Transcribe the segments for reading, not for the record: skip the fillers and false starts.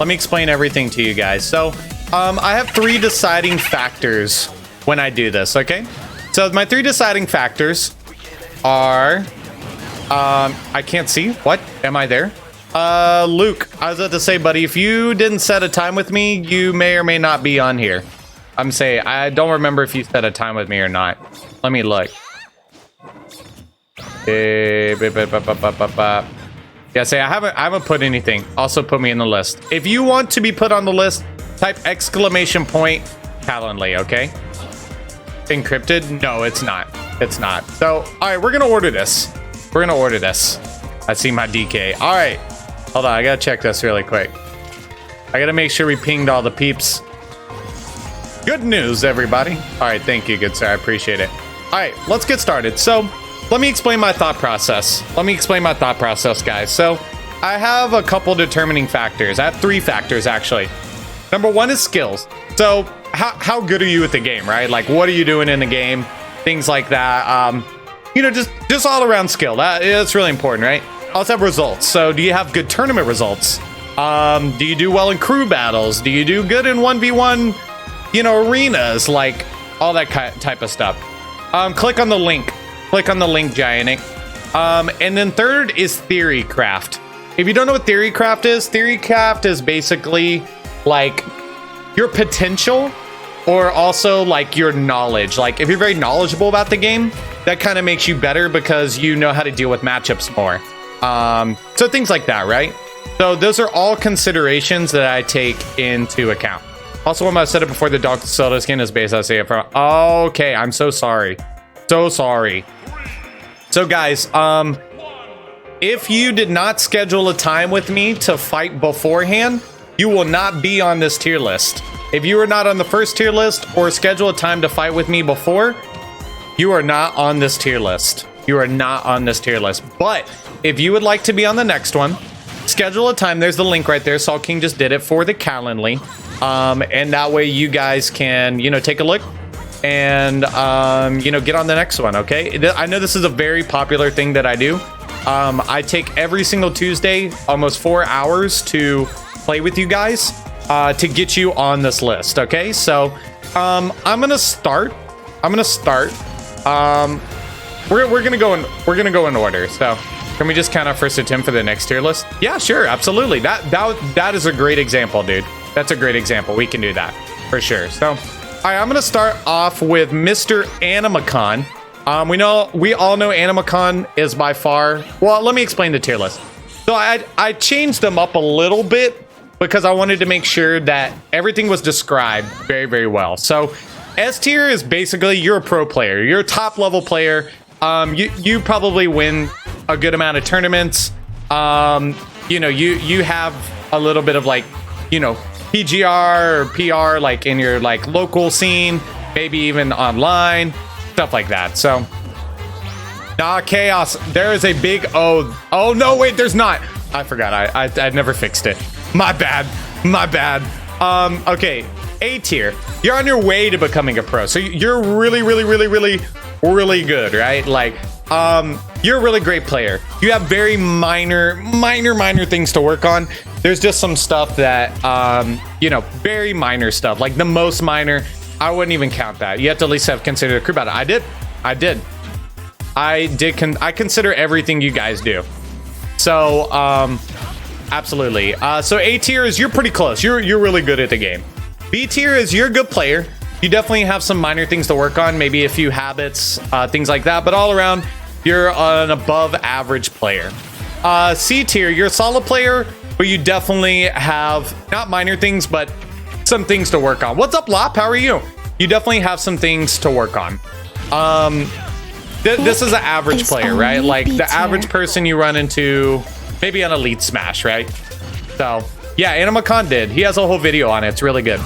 let me explain everything to you guys. So I have 3 deciding factors when I do this, okay? So my 3 deciding factors are, I can't see. What? Am I there? Luke, I was about to say, buddy, if you didn't set a time with me, you may or may not be on here. I'm saying, I don't remember if you set a time with me or not. Let me look. Yeah, say I haven't put anything. Also put me in the list. If you want to be put on the list, type Calendly, okay? Encrypted? No, it's not. It's not. So, all right, we're gonna order this. We're gonna order this. I see my DK. All right, hold on. I gotta check this really quick. I gotta make sure we pinged all the peeps. Good news, everybody. All right, thank you, good sir. I appreciate it. All right, let's get started. So, let me explain my thought process. Guys. So, I have a couple determining factors. I have 3 factors, actually. Number 1 is skills. So, how good are you at the game, right? Like, what are you doing in the game? Things like that. You know, just all around skill. That's really important, right? Also have results. So, do you have good tournament results? Do you do well in crew battles? Do you do good in 1v1, you know, arenas? Like, all that type of stuff. Click on the link. Click on the link, Giantic. And then 3rd is theory craft. If you don't know what theory craft is basically like your potential or also like your knowledge. Like if you're very knowledgeable about the game, that kind of makes you better because you know how to deal with matchups more. So things like that, right? So those are all considerations that I take into account. Also, when I said it before, the Dr. Soda skin is based on say it from. Okay, I'm so sorry. So sorry. So guys, if you did not schedule a time with me to fight beforehand, you will not be on this tier list. If you are not on the first tier list or schedule a time to fight with me before, you are not on this tier list. You are not on this tier list. But if you would like to be on the next one, schedule a time. There's the link right there. Saul King just did it for the Calendly. And that way you guys can, you know, take a look and, you know, get on the next one, okay? I know this is a very popular thing that I do. I take every single Tuesday, almost 4 hours to play with you guys, to get you on this list, okay? So, I'm gonna start. We're gonna go in order. So, can we just count our first attempt for the next tier list? Yeah, sure, absolutely. That is a great example, dude. That's a great example. We can do that for sure. So, all right, I'm gonna start off with Mr. Animacon. We all know Animacon is by far. Well, let me explain the tier list. So I changed them up a little bit because I wanted to make sure that everything was described very, very well. So S tier is basically you're a pro player. You're a top level player. You probably win a good amount of tournaments. You know, you have a little bit of like, you know, PGR or PR like in your like local scene, maybe even online, stuff like that. So chaos, there is a big oh no, wait, there's not. I forgot. I never fixed it. My bad. Okay, A tier, you're on your way to becoming a pro, so you're really good, right? Like you're a really great player. You have very minor things to work on. There's just some stuff that, you know, very minor stuff. Like the most minor, I wouldn't even count that. You have to at least have considered a crew battle. I consider everything you guys do. So, absolutely. So A tier is you're pretty close. You're really good at the game. B tier is you're a good player. You definitely have some minor things to work on, maybe a few habits, things like that. But all around, you're an above average player. C tier, you're a solid player, but you definitely have not minor things, but some things to work on. What's up, Lop? How are you? You definitely have some things to work on. This is an average player, right? Like the average person you run into, maybe on Elite Smash, right? So yeah, Animacon did. He has a whole video on it. It's really good.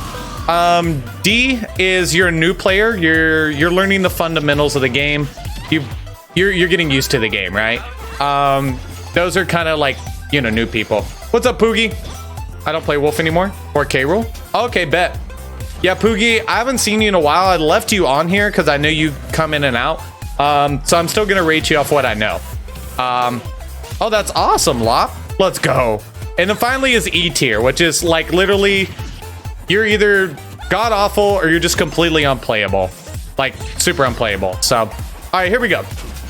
D is you're a new player. You're learning the fundamentals of the game. You're getting used to the game, right? Those are kind of like, you know, new people. What's up, Poogie? I don't play Wolf anymore. Or K-Rool. Okay, bet. Yeah, Poogie, I haven't seen you in a while. I left you on here because I know you come in and out. So I'm still gonna rate you off what I know. Oh, that's awesome, Lop. Let's go. And then finally is E tier, which is like literally you're either god awful or you're just completely unplayable, like super unplayable. So, all right, here we go.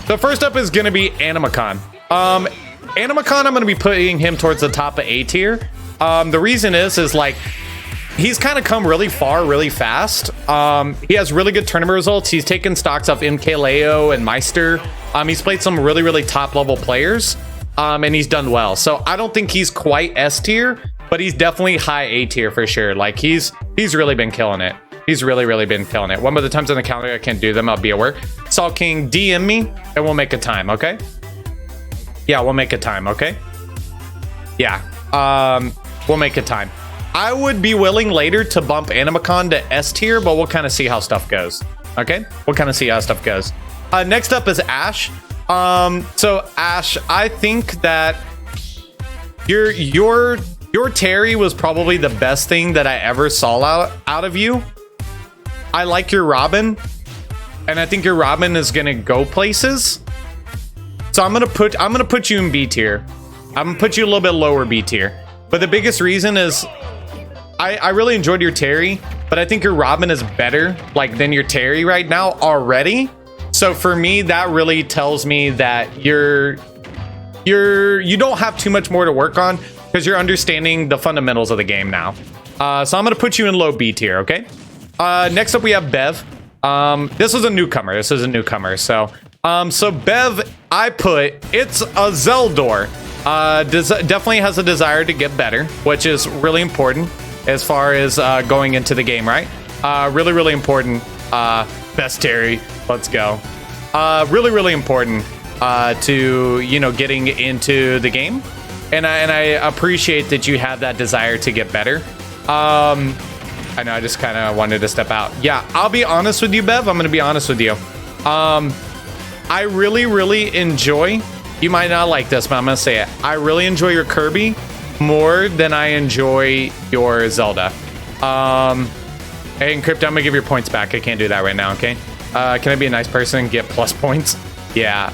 The first up is gonna be Animacon. Animacon, I'm gonna be putting him towards the top of A tier. The reason is like he's kind of come really far really fast. He has really good tournament results. He's taken stocks off MKLeo and Meister. He's played some really top level players. And he's done well. So I don't think he's quite S tier, but he's definitely high A tier for sure. Like he's really been killing it. He's really been killing it. One of the times on the calendar I can't do them, I'll be at work. Salt King, DM me and we'll make a time, okay? Yeah, we'll make a time, okay? Yeah, we'll make a time. I would be willing later to bump Animacon to S tier, but we'll kind of see how stuff goes. Okay, we'll kind of see how stuff goes. Next up is Ash. So Ash, I think that your Terry was probably the best thing that I ever saw out of you. I like your Robin, and I think your Robin is gonna go places. So I'm gonna put you in B tier. I'm gonna put you a little bit lower B tier. But the biggest reason is I really enjoyed your Terry, but I think your Robin is better like than your Terry right now already. So for me, that really tells me that you don't have too much more to work on because you're understanding the fundamentals of the game now. So I'm gonna put you in low B tier, okay? Next up we have Bev. This is a newcomer. So Bev, it's a Zeldor. Definitely has a desire to get better, which is really important as far as going into the game, right? Really important. Best Terry, let's go. Really important to, you know, getting into the game, and I appreciate that you have that desire to get better. I know I just kind of wanted to step out. Yeah, I'll be honest with you, Bev. I'm gonna be honest with you. I really enjoy, you might not like this, but I'm gonna say it, I really enjoy your Kirby more than I enjoy your Zelda. Hey, Encrypt, I'm gonna give your points back. I can't do that right now, okay? Can I be a nice person and get plus points? Yeah.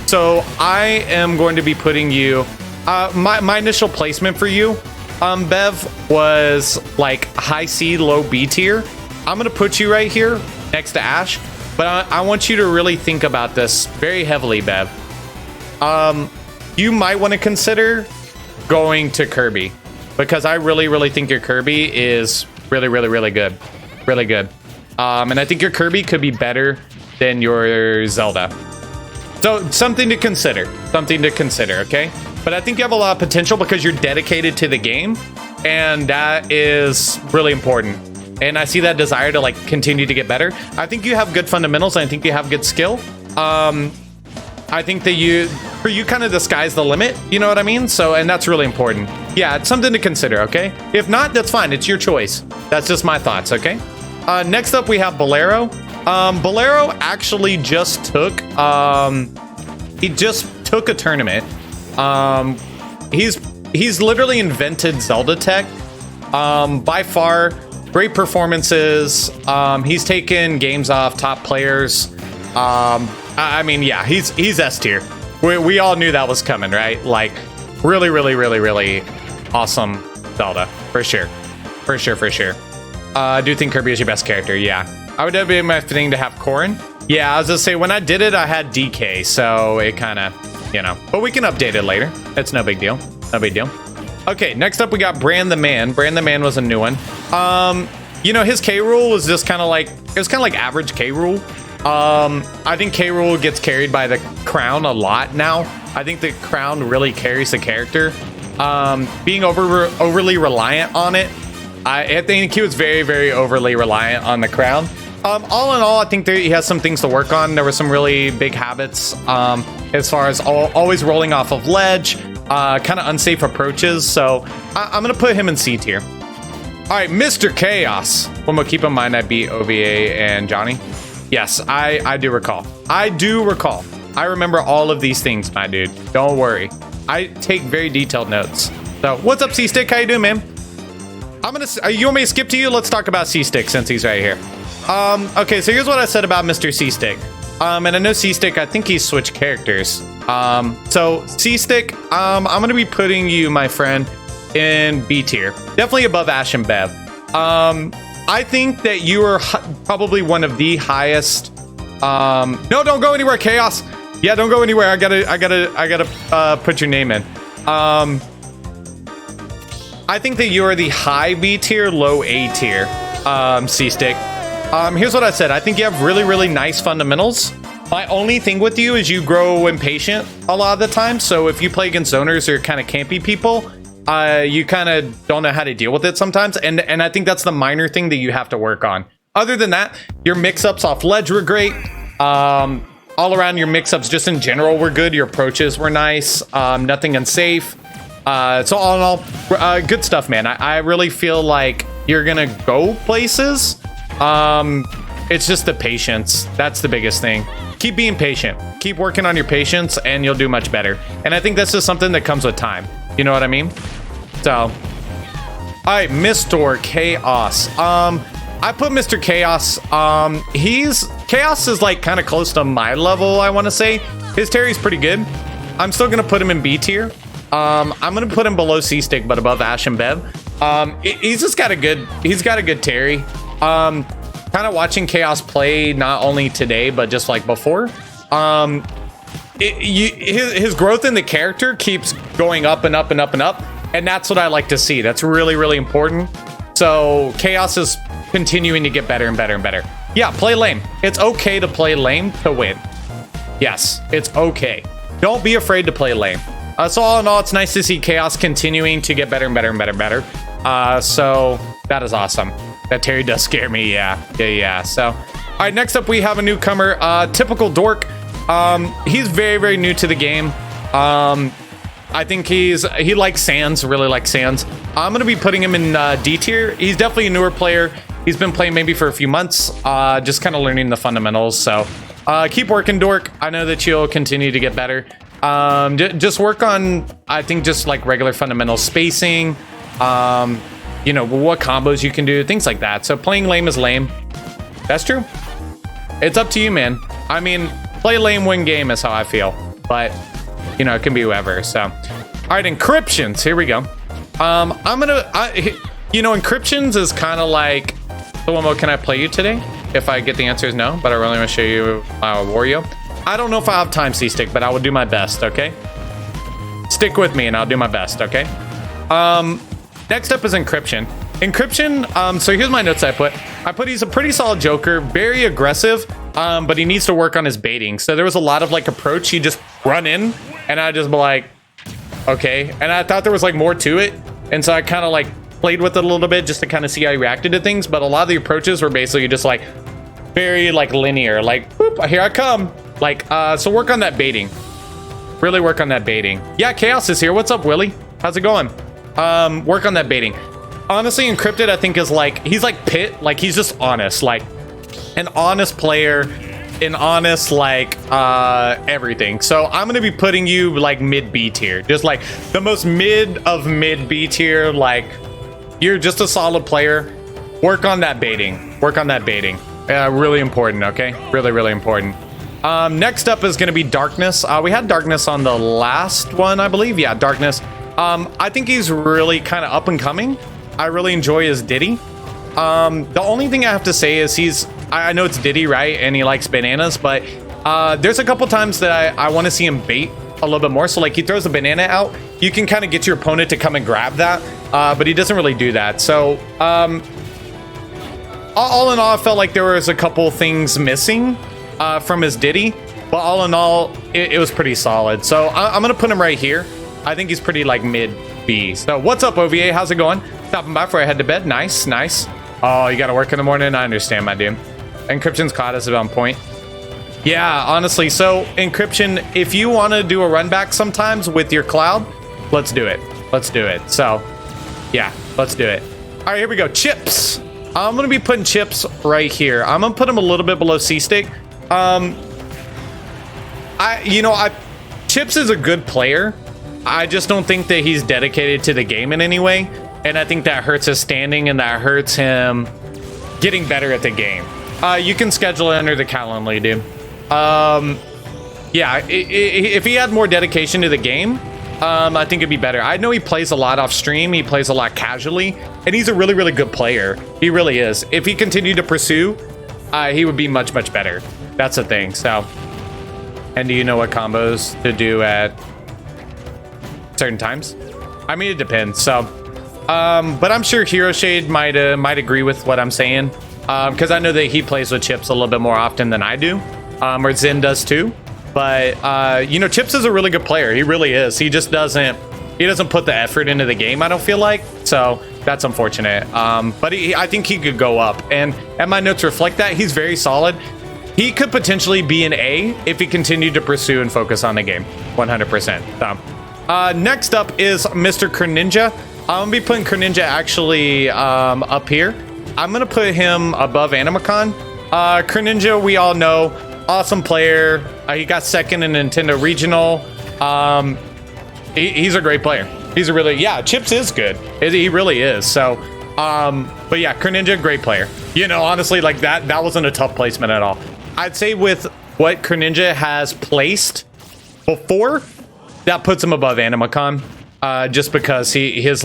So I am going to be putting you, my initial placement for you, Bev, was like high C, low B tier. I'm gonna put you right here next to Ash, but I want you to really think about this very heavily, Bev. You might want to consider going to Kirby, because I really think your Kirby is really good. Really good. And I think your Kirby could be better than your Zelda. So something to consider, okay? But I think you have a lot of potential because you're dedicated to the game, and that is really important. And I see that desire to like continue to get better. I think you have good fundamentals, and I think you have good skill. I think that for you kind of the sky's the limit, you know what I mean? So, and that's really important. Yeah, it's something to consider, okay? If not, that's fine, it's your choice. That's just my thoughts, okay? Next up we have Bolero. Bolero actually just took, he just took a tournament. He's literally invented Zelda tech. By far, great performances. He's taken games off top players. I mean, yeah, he's S tier. We all knew that was coming, right? Like, really awesome Zelda, for sure. I do think Kirby is your best character, yeah. I would have been my thing to have Corrin. Yeah, I was gonna say, when I did it, I had DK, so it kind of, you know. But we can update it later. It's no big deal. Okay, next up we got Brand the Man. Brand the Man was a new one. You know, his K Rool was just kind of like, it was kind of like average K Rool. I think K Rool gets carried by the crown a lot now. I think the crown really carries the character. Being overly reliant on it, I think he was very overly reliant on the crown. All in all, I think he has some things to work on. There were some really big habits as far as always rolling off of ledge, kind of unsafe approaches. So I'm going to put him in C tier. All right, Mr. Chaos. One more, keep in mind I beat OVA and Johnny. Yes, I do recall. I remember all of these things, my dude. Don't worry. I take very detailed notes. So, what's up, C-Stick? How you doing, man? You want me to skip to you? Let's talk about C-Stick since he's right here. Okay, so here's what I said about Mr. C-Stick. And I know C-Stick, I think he's switched characters. So C-Stick, I'm going to be putting you, my friend, in B tier. Definitely above Ash and Bev. I think that you are probably one of the highest. No, don't go anywhere, Chaos. Yeah, don't go anywhere. I gotta put your name in. I think that you are the high B tier, low A tier, C-Stick. Here's what I said. I think you have really, really nice fundamentals. My only thing with you is you grow impatient a lot of the time. So if you play against zoners or kind of campy people, you kind of don't know how to deal with it sometimes. And I think that's the minor thing that you have to work on. Other than that, your mix-ups off ledge were great. All around your mix-ups just in general were good. Your approaches were nice. Nothing unsafe. So all in all, good stuff, man. I really feel like you're going to go places. It's just the patience. That's the biggest thing. Keep being patient. Keep working on your patience and you'll do much better. And I think this is something that comes with time. You know what I mean? So, all right, Mr. Chaos. I put Mr. Chaos. Chaos is like kind of close to my level, I want to say. His Terry's pretty good. I'm still gonna put him in B tier. I'm gonna put him below C-Stick, but above Ash and Bev. He's got a good Terry. Kind of watching Chaos play not only today but just like before. His growth in the character keeps going up and up and up and up, and that's what I like to see. That's really, really important. So Chaos is continuing to get better and better and better. Yeah, play lame. It's okay to play lame to win. Yes, it's okay. Don't be afraid to play lame. So all in all, it's nice to see Chaos continuing to get better and better and better and better. So that is awesome. That Terry does scare me. Yeah. So, all right, next up we have a newcomer, typical dork. He's very, very new to the game. I think he likes Sands, really likes Sands. I'm going to be putting him in D tier. He's definitely a newer player. He's been playing maybe for a few months, just kind of learning the fundamentals. So keep working, dork. I know that you'll continue to get better. Just work on, I think, just like regular fundamental spacing, you know, what combos you can do, things like that. So playing lame is lame. That's true. It's up to you, man. I mean, play lame, win game is how I feel. But, you know, it can be whoever. So, all right, encryptions. Here we go. You know, encryptions is kind of like, so Wumbo, can I play you today? If I get the answer is no, but I really want to show you Wario. I don't know if I have time, C-Stick, but I will do my best, okay? Stick with me and I'll do my best, okay? Next up is encryption. Encryption, so here's my notes I put he's a pretty solid Joker, very aggressive, but he needs to work on his baiting. So there was a lot of like approach, he just run in, and I just be like, okay. And I thought there was like more to it, and so I kind of like played with it a little bit just to kind of see how he reacted to things. But a lot of the approaches were basically just like very like linear, like, boop, here I come. Like, so work on that baiting. Really work on that baiting. Yeah, Chaos is here. What's up, Willie? How's it going? Work on that baiting. Honestly, Encrypted, I think, is like, he's like Pit. Like, he's just honest. Like, an honest player. An honest, like, everything. So I'm going to be putting you, like, mid B tier. Just, like, the most mid of mid B tier. Like, you're just a solid player. Work on that baiting. Work on that baiting. Really important, okay? Really, really important. Next up is going to be Darkness. We had Darkness on the last one, I believe. Yeah, Darkness. I think he's really kind of up and coming. I really enjoy his Diddy. The only thing I have to say is I know it's Diddy, right? And he likes bananas, but there's a couple times that I want to see him bait a little bit more. So like he throws a banana out, you can kind of get your opponent to come and grab that, but he doesn't really do that. So all in all, I felt like there was a couple things missing from his Diddy, but all in all, it was pretty solid. So I'm gonna put him right here. I think he's pretty like mid B. So what's up, OVA? How's it going? Stopping by before I head to bed. Nice, nice. Oh, you gotta work in the morning? I understand, my dude. Encryption's caught us on point. Yeah, honestly. So Encryption, if you want to do a run back sometimes with your cloud, let's do it. Let's do it. So yeah, let's do it. All right, here we go. Chips. I'm gonna be putting Chips right here. I'm gonna put him a little bit below C-Stick. Chips is a good player. I just don't think that he's dedicated to the game in any way, and I think that hurts his standing and that hurts him getting better at the game. You can schedule it under the Calendly, dude. yeah, if he had more dedication to the game, I think it'd be better. I know he plays a lot off stream. He plays a lot casually, and he's a really, really good player. He really is. If he continued to pursue, he would be much, much better. That's the thing. So, and do you know what combos to do at certain times? I mean, it depends. So, but I'm sure Hero Shade might agree with what I'm saying, because I know that he plays with Chips a little bit more often than I do, or Zen does too. But you know, Chips is a really good player. He really is. He just doesn't put the effort into the game, I don't feel like. So that's unfortunate. But I think he could go up, and my notes reflect that. He's very solid. He could potentially be an A if he continued to pursue and focus on the game 100%. So next up is Mr. Greninja. I'm gonna be putting Greninja actually up here. I'm gonna put him above Animacon. Greninja, we all know, awesome player. He got second in Nintendo Regional. He's a great player. He's a really, yeah, Chips is good. He really is. So, but yeah, Greninja, great player. You know, honestly, like that wasn't a tough placement at all. I'd say with what Greninja has placed before, that puts him above Animacon, just because he has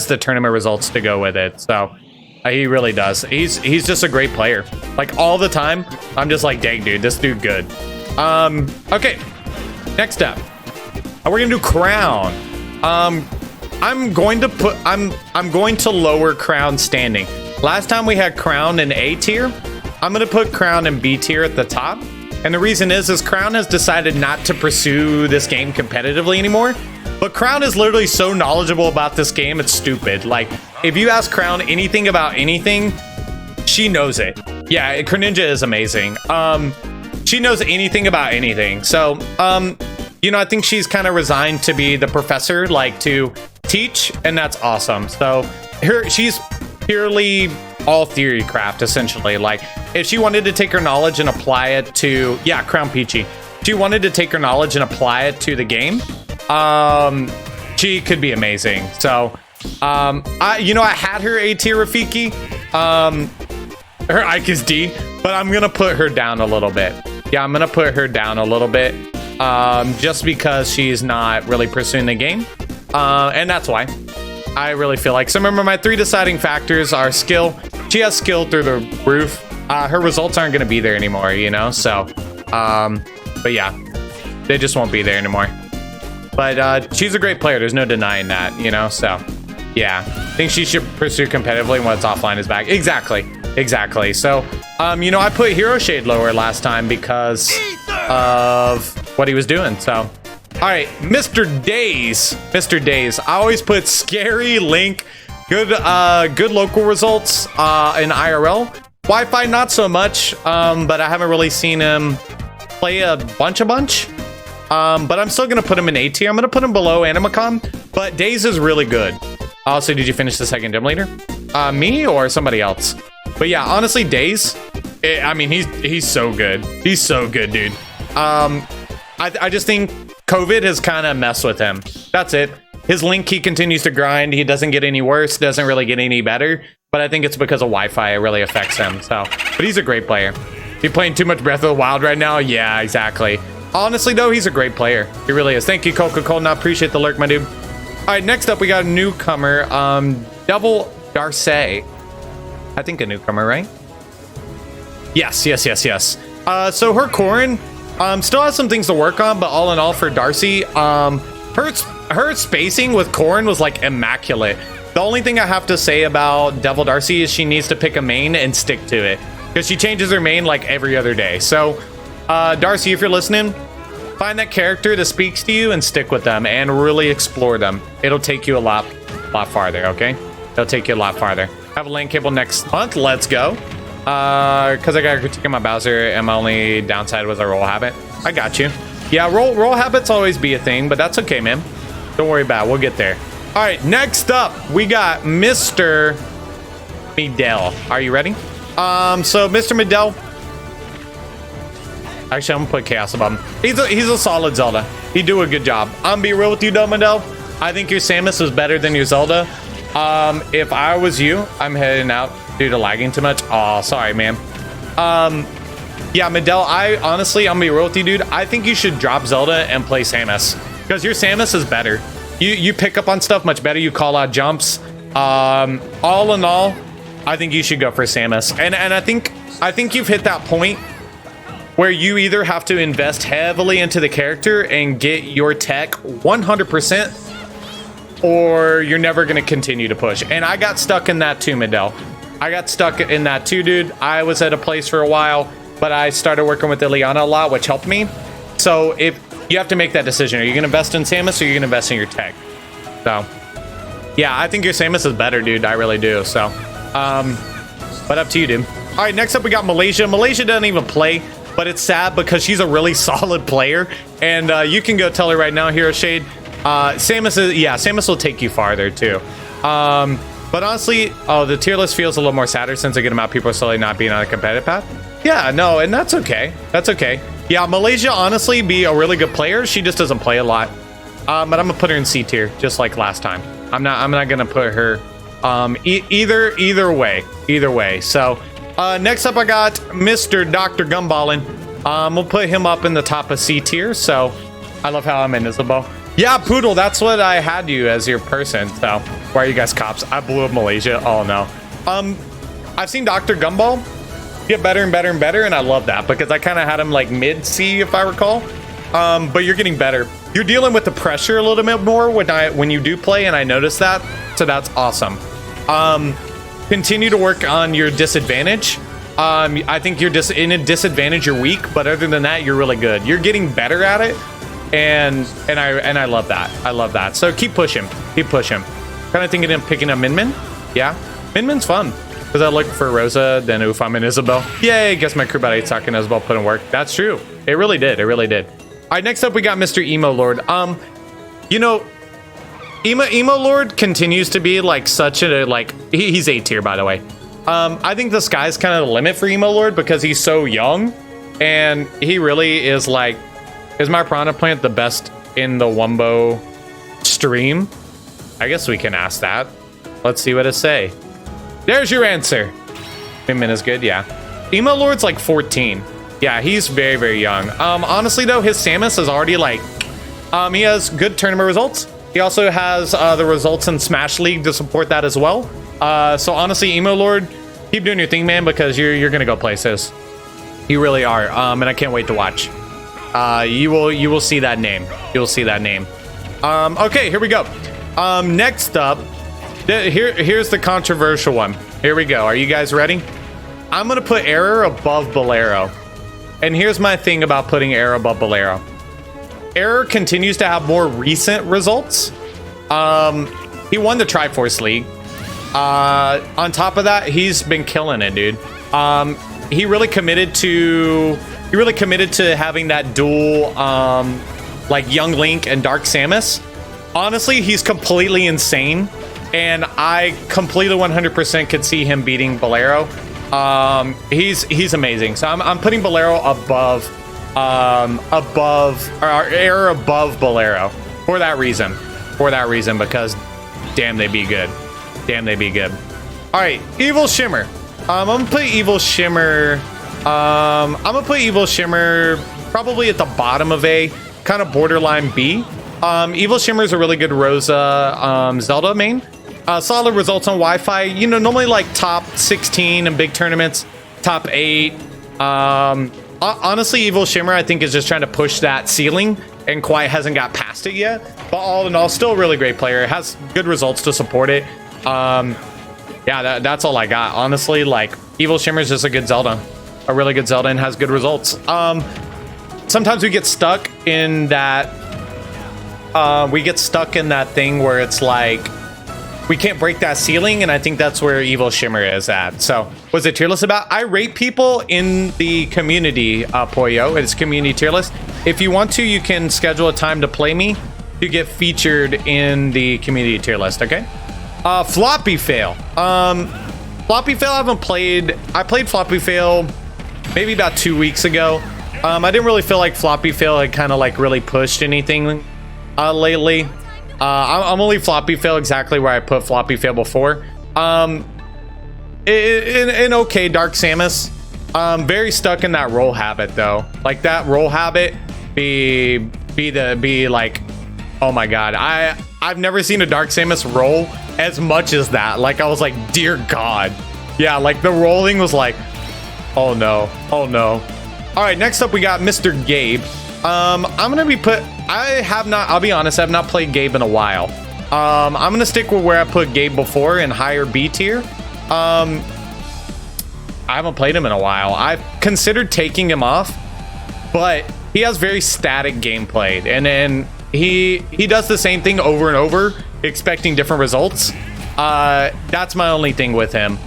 the tournament results to go with it. So he really does. He's just a great player. Like all the time, I'm just like, dang, dude, this dude good. Okay, next up, we're gonna do Crown. I'm going to lower Crown standing. Last time we had Crown in A tier. I'm gonna put Crown in B tier at the top. And the reason is Crown has decided not to pursue this game competitively anymore. But Crown is literally so knowledgeable about this game, it's stupid. Like, if you ask Crown anything about anything, she knows it. Yeah, Greninja is amazing. She knows anything about anything. So, you know, I think she's kind of resigned to be the professor, like to teach, and that's awesome. So, she's purely all theory craft, essentially. Like, if she wanted to take her knowledge and apply it to, yeah, Crown Peachy. She wanted to take her knowledge and apply it to the game. She could be amazing. So, I had her A tier Rafiki. Her Ike is D, but I'm gonna put her down a little bit. Yeah, I'm gonna put her down a little bit, just because she's not really pursuing the game, and that's why. I really feel like. So remember, my 3 deciding factors are skill. She has skill through the roof. Her results aren't gonna be there anymore, you know. So, but yeah, they just won't be there anymore. But she's a great player. There's no denying that, you know. So, yeah, I think she should pursue competitively once offline is back. Exactly. So, you know, I put Hero Shade lower last time because of what he was doing. So, all right, Mr. Days. I always put Scary, Link, good local results in IRL. Wi-Fi, not so much, but I haven't really seen him play a bunch. But I'm still gonna put him in A tier. I'm gonna put him below Animacon, but Days is really good. Also, did you finish the second gym leader? Me or somebody else? But yeah, honestly, Days, I mean, he's so good. He's so good, dude. I just think COVID has kind of messed with him. That's it. His Link, he continues to grind. He doesn't get any worse, doesn't really get any better. But I think it's because of Wi-Fi. It really affects him. So, but he's a great player. He playing too much Breath of the Wild right now? Yeah, exactly. Honestly, though, he's a great player. He really is. Thank you, Coca-Cola. Appreciate the lurk, my dude. All right, next up, we got a newcomer, Devil Darcy. I think a newcomer, right? Yes. So her Corrin still has some things to work on, but all in all, for Darcy, her spacing with Corrin was like immaculate. The only thing I have to say about Devil Darcy is she needs to pick a main and stick to it, because she changes her main like every other day. So, Darcy, if you're listening, find that character that speaks to you and stick with them and really explore them. It'll take you a lot farther, okay? It'll take you a lot farther. Have a LAN cable next month. Let's go. Because I got a critique on my Bowser and my only downside was a roll habit. I got you. Yeah, roll habits always be a thing, but that's okay, man. Don't worry about it. We'll get there. All right, next up, we got Mr. Medel. Are you ready? So Mr. Medel. Actually, I'm gonna put Chaos above him. He's a solid Zelda. He do a good job. I'm be real with you, though, Medel. I think your Samus was better than your Zelda. If I was you, I'm heading out due to lagging too much. Oh, sorry, man. Yeah, Medell, I'm gonna be real with you, dude. I think you should drop Zelda and play Samus, because your Samus is better. You pick up on stuff much better. You call out jumps. All in all, I think you should go for Samus. And I think you've hit that point where you either have to invest heavily into the character and get your tech 100%, or you're never going to continue to push. And I got stuck in that too, Medell. I got stuck in that too, dude. I was at a place for a while, but I started working with Ileana a lot, which helped me. So if you have to make that decision, are you going to invest in Samus or are you going to invest in your tech? So yeah, I think your Samus is better, dude. I really do. So, but up to you, dude. All right, next up we got Malaysia. Malaysia doesn't even play, but it's sad because she's a really solid player. And you can go tell her right now, Hero Shade. Samus will take you farther too. But honestly, the tier list feels a little more sadder since a good amount of people are slowly not being on a competitive path. Yeah, no, and that's okay. That's okay. Yeah, Malaysia honestly be a really good player. She just doesn't play a lot. But I'm gonna put her in C tier just like last time. I'm not gonna put her either way. So next up I got Mr. Dr. Gumballin. We'll put him up in the top of C tier. So I love how I'm in Isabel. Yeah, Poodle, that's what I had you as your person. So why are you guys cops? I blew up Malaysia. Oh no. I've seen Dr. Gumball get better and better and better, and I love that because I kind of had him like mid C if I recall. But you're getting better. You're dealing with the pressure a little bit more when you do play, and I noticed that. So that's awesome. Continue to work on your disadvantage. I think you're just in a disadvantage. You're weak, but other than that, you're really good. You're getting better at it, and I love that. I love that. So keep pushing. Keep pushing. Kind of thinking of picking up Min Min. Yeah, Min Min's fun. Because I look for Rosa, then oof, I'm in Isabel. Yay, guess my crew about 8 stock in Isabel put in work. That's true. It really did. It really did. All right, next up we got Mr. Emo Lord. You know, Emo Lord continues to be like such a he's A tier, by the way. I think the sky's kind of the limit for Emo Lord because he's so young, and he really is like, is my piranha plant the best in the Wumbo stream? I guess we can ask that. Let's see what it say. There's your answer. Min Min is good, yeah. Emo Lord's like 14. Yeah, he's very, very young. Honestly though, his Samus is already like, he has good tournament results. He also has the results in Smash League to support that as well. So honestly, Emo Lord, keep doing your thing, man, because you're gonna go places. You really are. And I can't wait to watch. You will see that name. You'll see that name. Okay, here we go. Next up, here's the controversial one. Here we go. Are you guys ready? I'm gonna put Error above Bolero. And here's my thing about putting Error above Bolero. Error continues to have more recent results. He won the Triforce League. On top of that, he's been killing it, dude. He really committed to having that duel, like Young Link and Dark Samus. Honestly, he's completely insane, and I completely 100% could see him beating Bolero. He's amazing. So I'm putting Bolero above Error above Bolero for that reason. Because damn, they be good. Damn, they be good. All right, Evil Shimmer. I'm gonna put Evil Shimmer. Probably at the bottom of A, kind of borderline B. Evil Shimmer is a really good Rosa Zelda main. Solid results on Wi-Fi. You know, normally like top 16 in big tournaments, top 8. Honestly, Evil Shimmer, I think, is just trying to push that ceiling and quite hasn't got past it yet. But all in all, still a really great player. It has good results to support it. Yeah, that's all I got. Honestly, like, Evil Shimmer is just a good Zelda. A really good Zelda and has good results. Sometimes we get stuck in that... thing where it's like... we can't break that ceiling, and I think that's where Evil Shimmer is at. So, what's the tier list about? I rate people in the community, Poyo. It's community tier list. If you want to, you can schedule a time to play me to get featured in the community tier list, okay? Floppy Fail. Floppy Fail I haven't played. I played Floppy Fail maybe about 2 weeks ago. I didn't really feel like Floppy Fail had kind of like really pushed anything lately. I'm only Floppy Fail exactly where I put Floppy Fail before. In okay Dark Samus. Very stuck in that roll habit though. Like that roll habit be like, oh my god, I've never seen a Dark Samus roll as much as that. Like I was like, dear god. Yeah, like the rolling was like, oh no, oh no. All right, next up we got Mr. Gabe. I'm gonna be I'll be honest, I have not played Gabe in a while. I'm gonna stick with where I put Gabe before in higher B tier. I haven't played him in a while. I've considered taking him off, but he has very static gameplay, and then he does the same thing over and over, expecting different results. That's my only thing with him.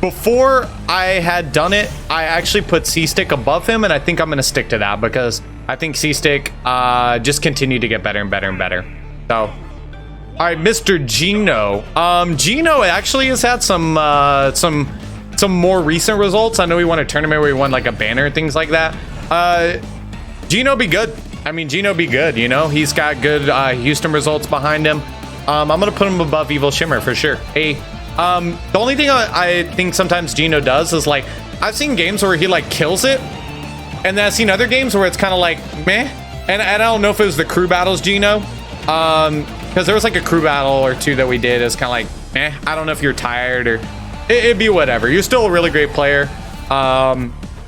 Before I had done it, I actually put C-Stick above him, and I think I'm going to stick to that because I think C-Stick just continued to get better and better and better. So, all right, Mr. Gino. Gino actually has had some more recent results. I know he won a tournament where he won like a banner and things like that. Gino be good. I mean, Gino be good, you know? He's got good Houston results behind him. I'm going to put him above Evil Shimmer for sure. Hey. The only thing I think sometimes Gino does is like, I've seen games where he like kills it, and then I've seen other games where it's kind of like meh, and I don't know if it was the crew battles Gino, because there was like a crew battle or two that we did. It's kind of like meh. I don't know if you're tired or it'd be whatever. You're still a really great player.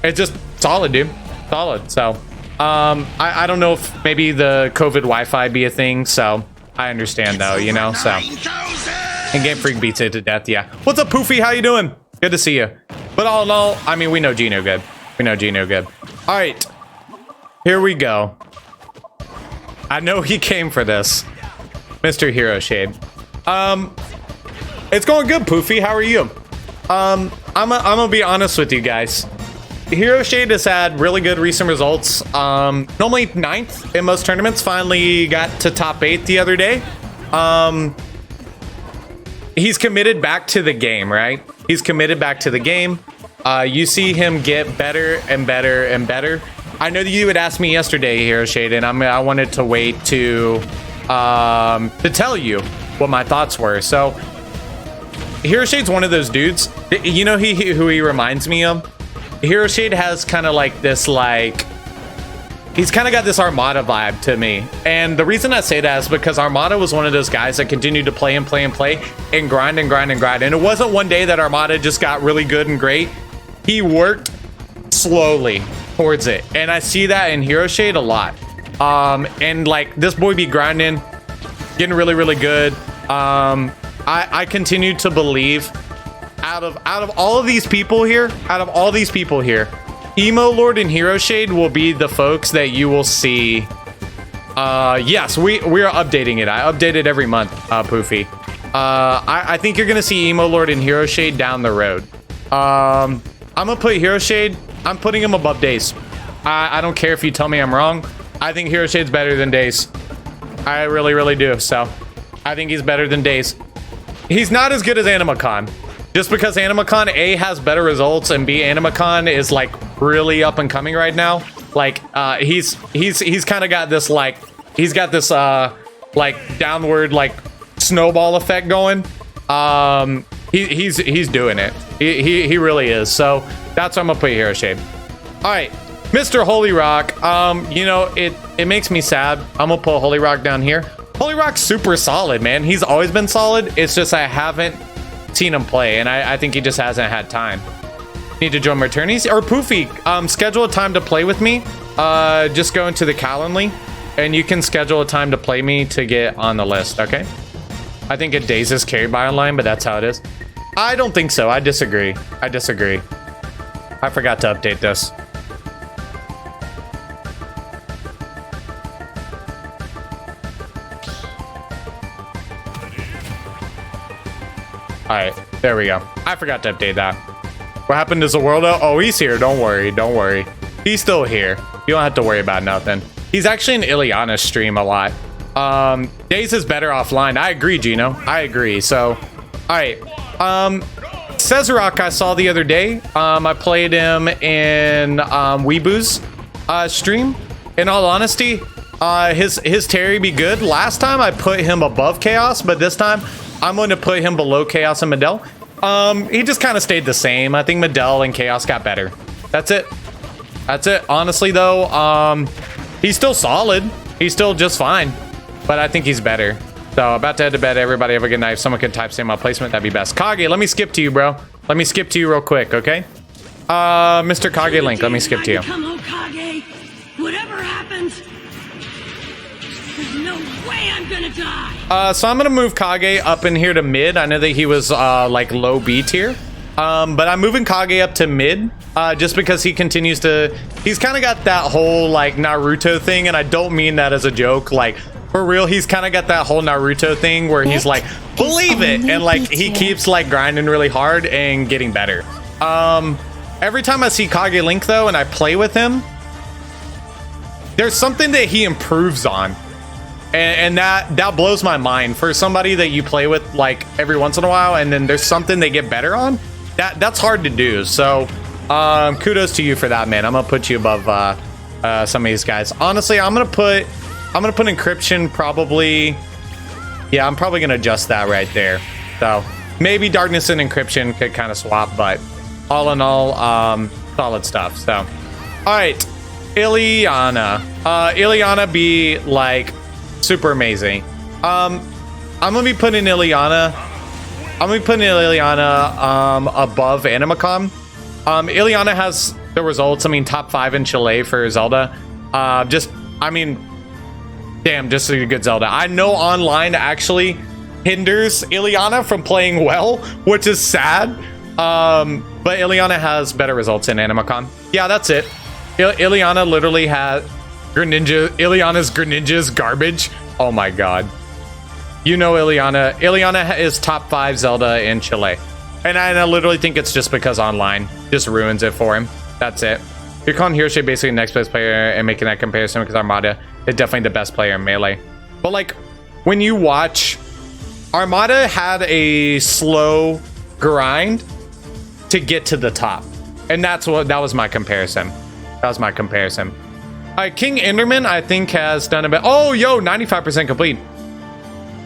It's just solid, dude, solid. So I don't know if maybe the COVID Wi-Fi be a thing, so I understand though, you know. So and Game Freak beats it to death, yeah. What's up, Poofy? How you doing? Good to see you. But all in all, I mean, we know Gino good. We know Gino good. All right, here we go. I know he came for this, Mr. Hero Shade. It's going good, Poofy. How are you? I'm gonna be honest with you guys. Hero Shade has had really good recent results. Normally 9th in most tournaments. Finally got to top 8 the other day. He's committed back to the game, right? He's committed back to the game. You see him get better and better and better. I know that you had asked me yesterday, Hero Shade, and I wanted to wait to tell you what my thoughts were. So, Hero Shade's one of those dudes. You know who he reminds me of? Hero Shade has kind of like this, like, he's kind of got this Armada vibe to me. And the reason I say that is because Armada was one of those guys that continued to play and play and play and grind and grind and grind. And it wasn't one day that Armada just got really good and great. He worked slowly towards it. And I see that in Hero Shade a lot. And like this boy be grinding, getting really, really good. I continue to believe out of all of these people here, Emo Lord and Hero Shade will be the folks that you will see. Yes, we are updating it. I update it every month, Poofy. I think you're gonna see Emo Lord and Hero Shade down the road. I'm gonna put Hero Shade, I'm putting him above Days. I don't care if you tell me I'm wrong. I think Hero Shade's better than Days. I really, really do. So I think he's better than Days. He's not as good as Animacon. Just because Animacon A has better results and B Animacon is like really up and coming right now. Like he's kind of got this like like downward like snowball effect going. He's doing it. He really is. So that's why I'm gonna put Hero Shade. All right, Mr. Holy Rock. You know it makes me sad. I'm gonna put Holy Rock down here. Holy Rock's super solid, man. He's always been solid. It's just I haven't seen him play, and I think he just hasn't had time. Need to join my tourneys or Poofy, schedule a time to play with me. Just go into the Calendly and you can schedule a time to play me to get on the list. Okay, I think it Days is carried by online, but that's how it is. I don't think so. I disagree. I forgot to update this. All right, there we go. I forgot to update that. What happened to Zawirldo? Oh, he's here. Don't worry. Don't worry. He's still here. You don't have to worry about nothing. He's actually in Ileana's stream a lot. Days is better offline. I agree, Gino. I agree. So, all right. Cesarok I saw the other day. I played him in Weebu's stream. In all honesty, his Terry be good. Last time I put him above Chaos, but this time I'm going to put him below Chaos and Medell. He just kind of stayed the same. I think Medell and Chaos got better. That's it. That's it. Honestly, though, he's still solid. He's still just fine. But I think he's better. So, about to head to bed. Everybody have a good night. If someone could type say my placement, that'd be best. Kage, let me skip to you, bro. Let me skip to you real quick, okay? Mr. Kage Link, let me skip to you. Come on, Kage. Whatever happens, there's no way I'm gonna die. So I'm gonna move Kage up in here to mid. I know that he was like low B tier. But I'm moving Kage up to mid, just because he continues to, he's kind of got that whole like Naruto thing, and I don't mean that as a joke. Like, for real, he's kind of got that whole Naruto thing where he's like, believe it, and like he keeps like grinding really hard and getting better. Every time I see Kage Link though, and I play with him, there's something that he improves on. And that blows my mind for somebody that you play with like every once in a while, and then there's something they get better on. That's hard to do. So kudos to you for that, man. I'm gonna put you above some of these guys. Honestly, I'm gonna put encryption probably. Yeah, I'm probably gonna adjust that right there. So maybe darkness and encryption could kind of swap, but all in all, solid stuff. So all right, Ileana. Ileana be like super amazing. I'm gonna be putting Ileana above Animacom. Ileana has the results. I mean, top 5 in Chile for Zelda. Just a good Zelda. I know online actually hinders Ileana from playing well, which is sad. But Ileana has better results in Animacom. Yeah, that's it. Ileana literally has Ileana's Greninja's garbage. Oh my god. You know Ileana. Ileana is top 5 Zelda in Chile. And I literally think it's just because online just ruins it for him. That's it. You're calling Hiroshi basically the next best player and making that comparison because Armada is definitely the best player in Melee. But like, when you watch, Armada had a slow grind to get to the top. And that was my comparison. That was my comparison. King Enderman, I think, has done a bit. Oh, yo, 95% complete.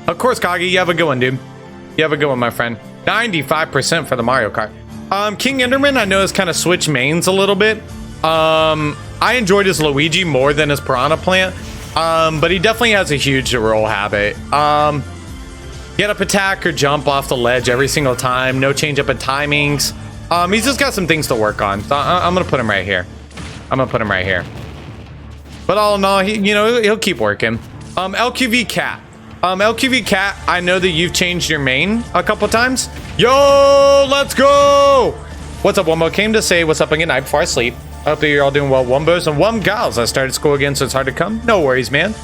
Of course, Kage, you have a good one, dude. You have a good one, my friend. 95% for the Mario Kart. King Enderman, I know, has kind of switched mains a little bit. I enjoyed his Luigi more than his Piranha Plant. But he definitely has a huge roll habit. Get up attack or jump off the ledge every single time. No change up in timings. He's just got some things to work on. So I'm going to put him right here. But all in all, he'll keep working. LQV Cat. LQV Cat, I know that you've changed your main a couple times. Yo, let's go! What's up, Wumbo? Came to say what's up and good night before I sleep. I hope that you're all doing well, Wumbos and Wum Gals. I started school again, so it's hard to come. No worries, man.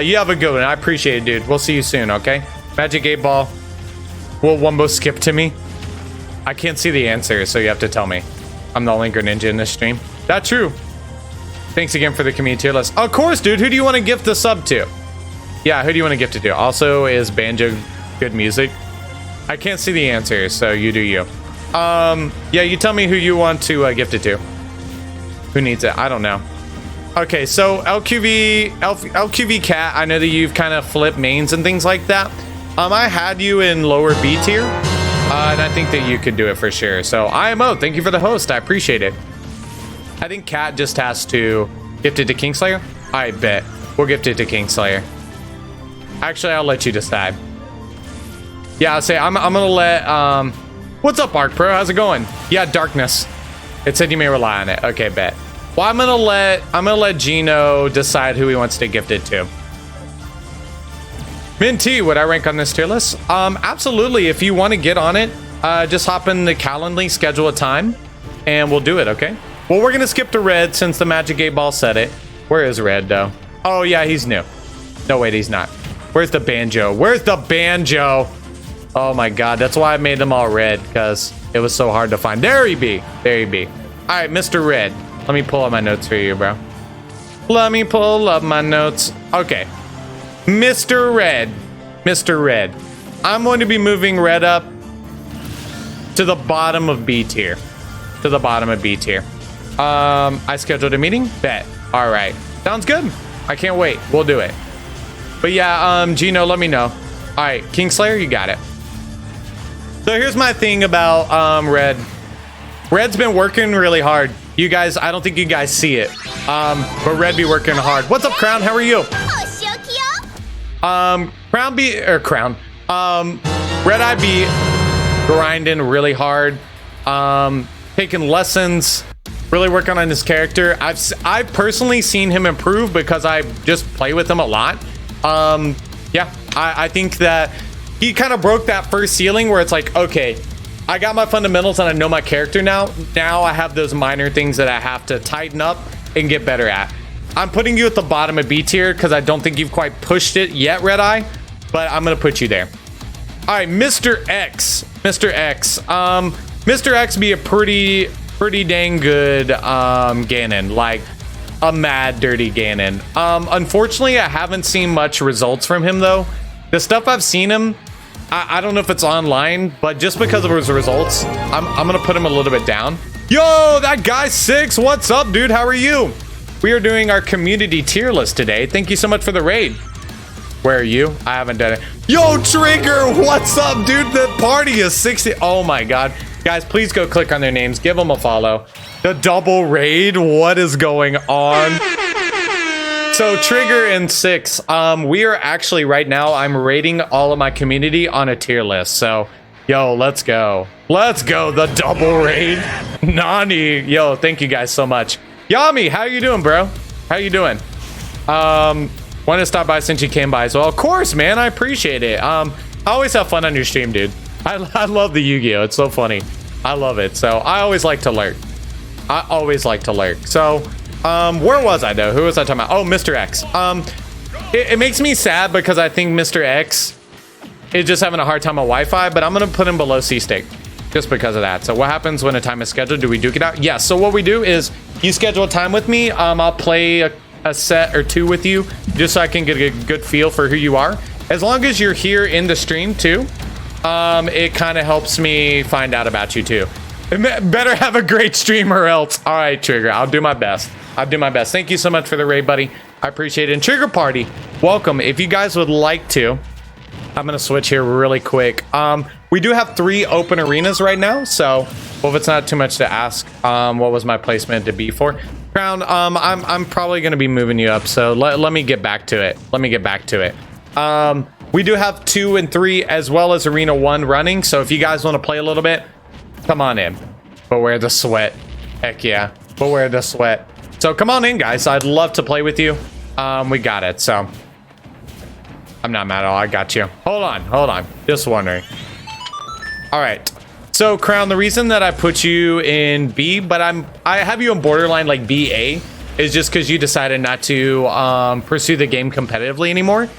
You have a good one. I appreciate it, dude. We'll see you soon, okay? Magic 8 Ball. Will Wumbo skip to me? I can't see the answer, so you have to tell me. I'm the only Greninja in this stream. That's true. Thanks again for the community tier list. Of course, dude. Who do you want to gift the sub to? Yeah, who do you want to gift it to? Also, is Banjo good music? I can't see the answer, so you do you. Yeah, you tell me who you want to gift it to. Who needs it? I don't know. Okay, so LQV Cat, I know that you've kind of flipped mains and things like that. I had you in lower B tier, and I think that you could do it for sure. So IMO, thank you for the host. I appreciate it. I think Cat just has to gift it to Kingslayer. I bet. We'll gift it to Kingslayer. Actually, I'll let you decide. Yeah, I'll say I'm gonna let what's up, Arc Pro? How's it going? Yeah, darkness. It said you may rely on it. Okay, bet. Well, I'm gonna let Gino decide who he wants to gift it to. Minty, would I rank on this tier list? Absolutely. If you want to get on it, just hop in the Calendly, schedule a time, and we'll do it, okay? Well, we're gonna skip to Red since the Magic 8 Ball said it. Where is Red, though? Oh, yeah, he's new. No, wait, he's not. Where's the Banjo? Where's the Banjo? Oh my god, that's why I made them all red, because it was so hard to find. There he be. There he be. Alright, Mr. Red. Let me pull up my notes for you, bro. Let me pull up my notes. Okay. Mr. Red. Mr. Red. I'm going to be moving Red up to the bottom of B tier. To the bottom of B tier. I scheduled a meeting? Bet. Alright. Sounds good. I can't wait. We'll do it. But yeah, Gino, let me know. Alright, Kingslayer, you got it. So here's my thing about Red. Red's been working really hard. You guys, I don't think you guys see it. But Red be working hard. What's up, Crown? How are you? Red Eye be grinding really hard. Taking lessons, really working on his character. I've personally seen him improve because I just play with him a lot. Yeah, I think that he kind of broke that first ceiling where it's like, okay, I got my fundamentals and I know my character now. Now I have those minor things that I have to tighten up and get better at. I'm putting you at the bottom of B tier because I don't think you've quite pushed it yet, Red Eye, but I'm gonna put you there. All right, Mr. X. Mr. X. Mr. X be a pretty dang good Ganon, like a mad dirty Ganon. Unfortunately, I haven't seen much results from him though. The stuff I've seen him, I don't know if it's online, but just because of his results, I'm gonna put him a little bit down. Yo, that guy 6, what's up, dude? How are you? We are doing our community tier list today. Thank you so much for the raid. Where are you? I haven't done it. Yo, Trigger, what's up, dude? The party is 60. Oh my God. Guys, please go click on their names. Give them a follow. The double raid, what is going on? So Trigger and 6, we are actually right now, I'm rating all of my community on a tier list. So, yo, let's go. Let's go, the double raid. Nani, yo, thank you guys so much. Yami, how you doing, bro? How you doing? Wanted to stop by since you came by. So, of course, man, I appreciate it. I always have fun on your stream, dude. I love the Yu-Gi-Oh! It's so funny. I love it. So, I always like to lurk. So, where was I though? Who was I talking about? Oh, Mr. X. It makes me sad because I think Mr. X is just having a hard time on Wi-Fi, but I'm gonna put him below C-Stick just because of that. So what happens when a time is scheduled? Do we duke it out? Yes. So what we do is you schedule a time with me. I'll play a set or two with you just so I can get a good feel for who you are. As long as you're here in the stream too, it kind of helps me find out about you too. Better have a great stream or else. All right, Trigger, I'll do my best. Thank you so much for the raid, buddy. I appreciate it. And Trigger Party, welcome. If you guys would like to, I'm gonna switch here really quick. We do have 3 open arenas right now, so well, if it's not too much to ask, what was my placement to be for? Crown, I'm probably gonna be moving you up, so let me get back to it. We do have 2 and 3 as well as Arena 1 running, so if you guys want to play a little bit, come on in. Beware the sweat. Heck yeah, beware the sweat. So come on in, guys. I'd love to play with you. We got it, so I'm not mad at all. I got you. Hold on. Just wondering. All right. So Crown, the reason that I put you in B, but I have you in borderline like BA, is just because you decided not to pursue the game competitively anymore.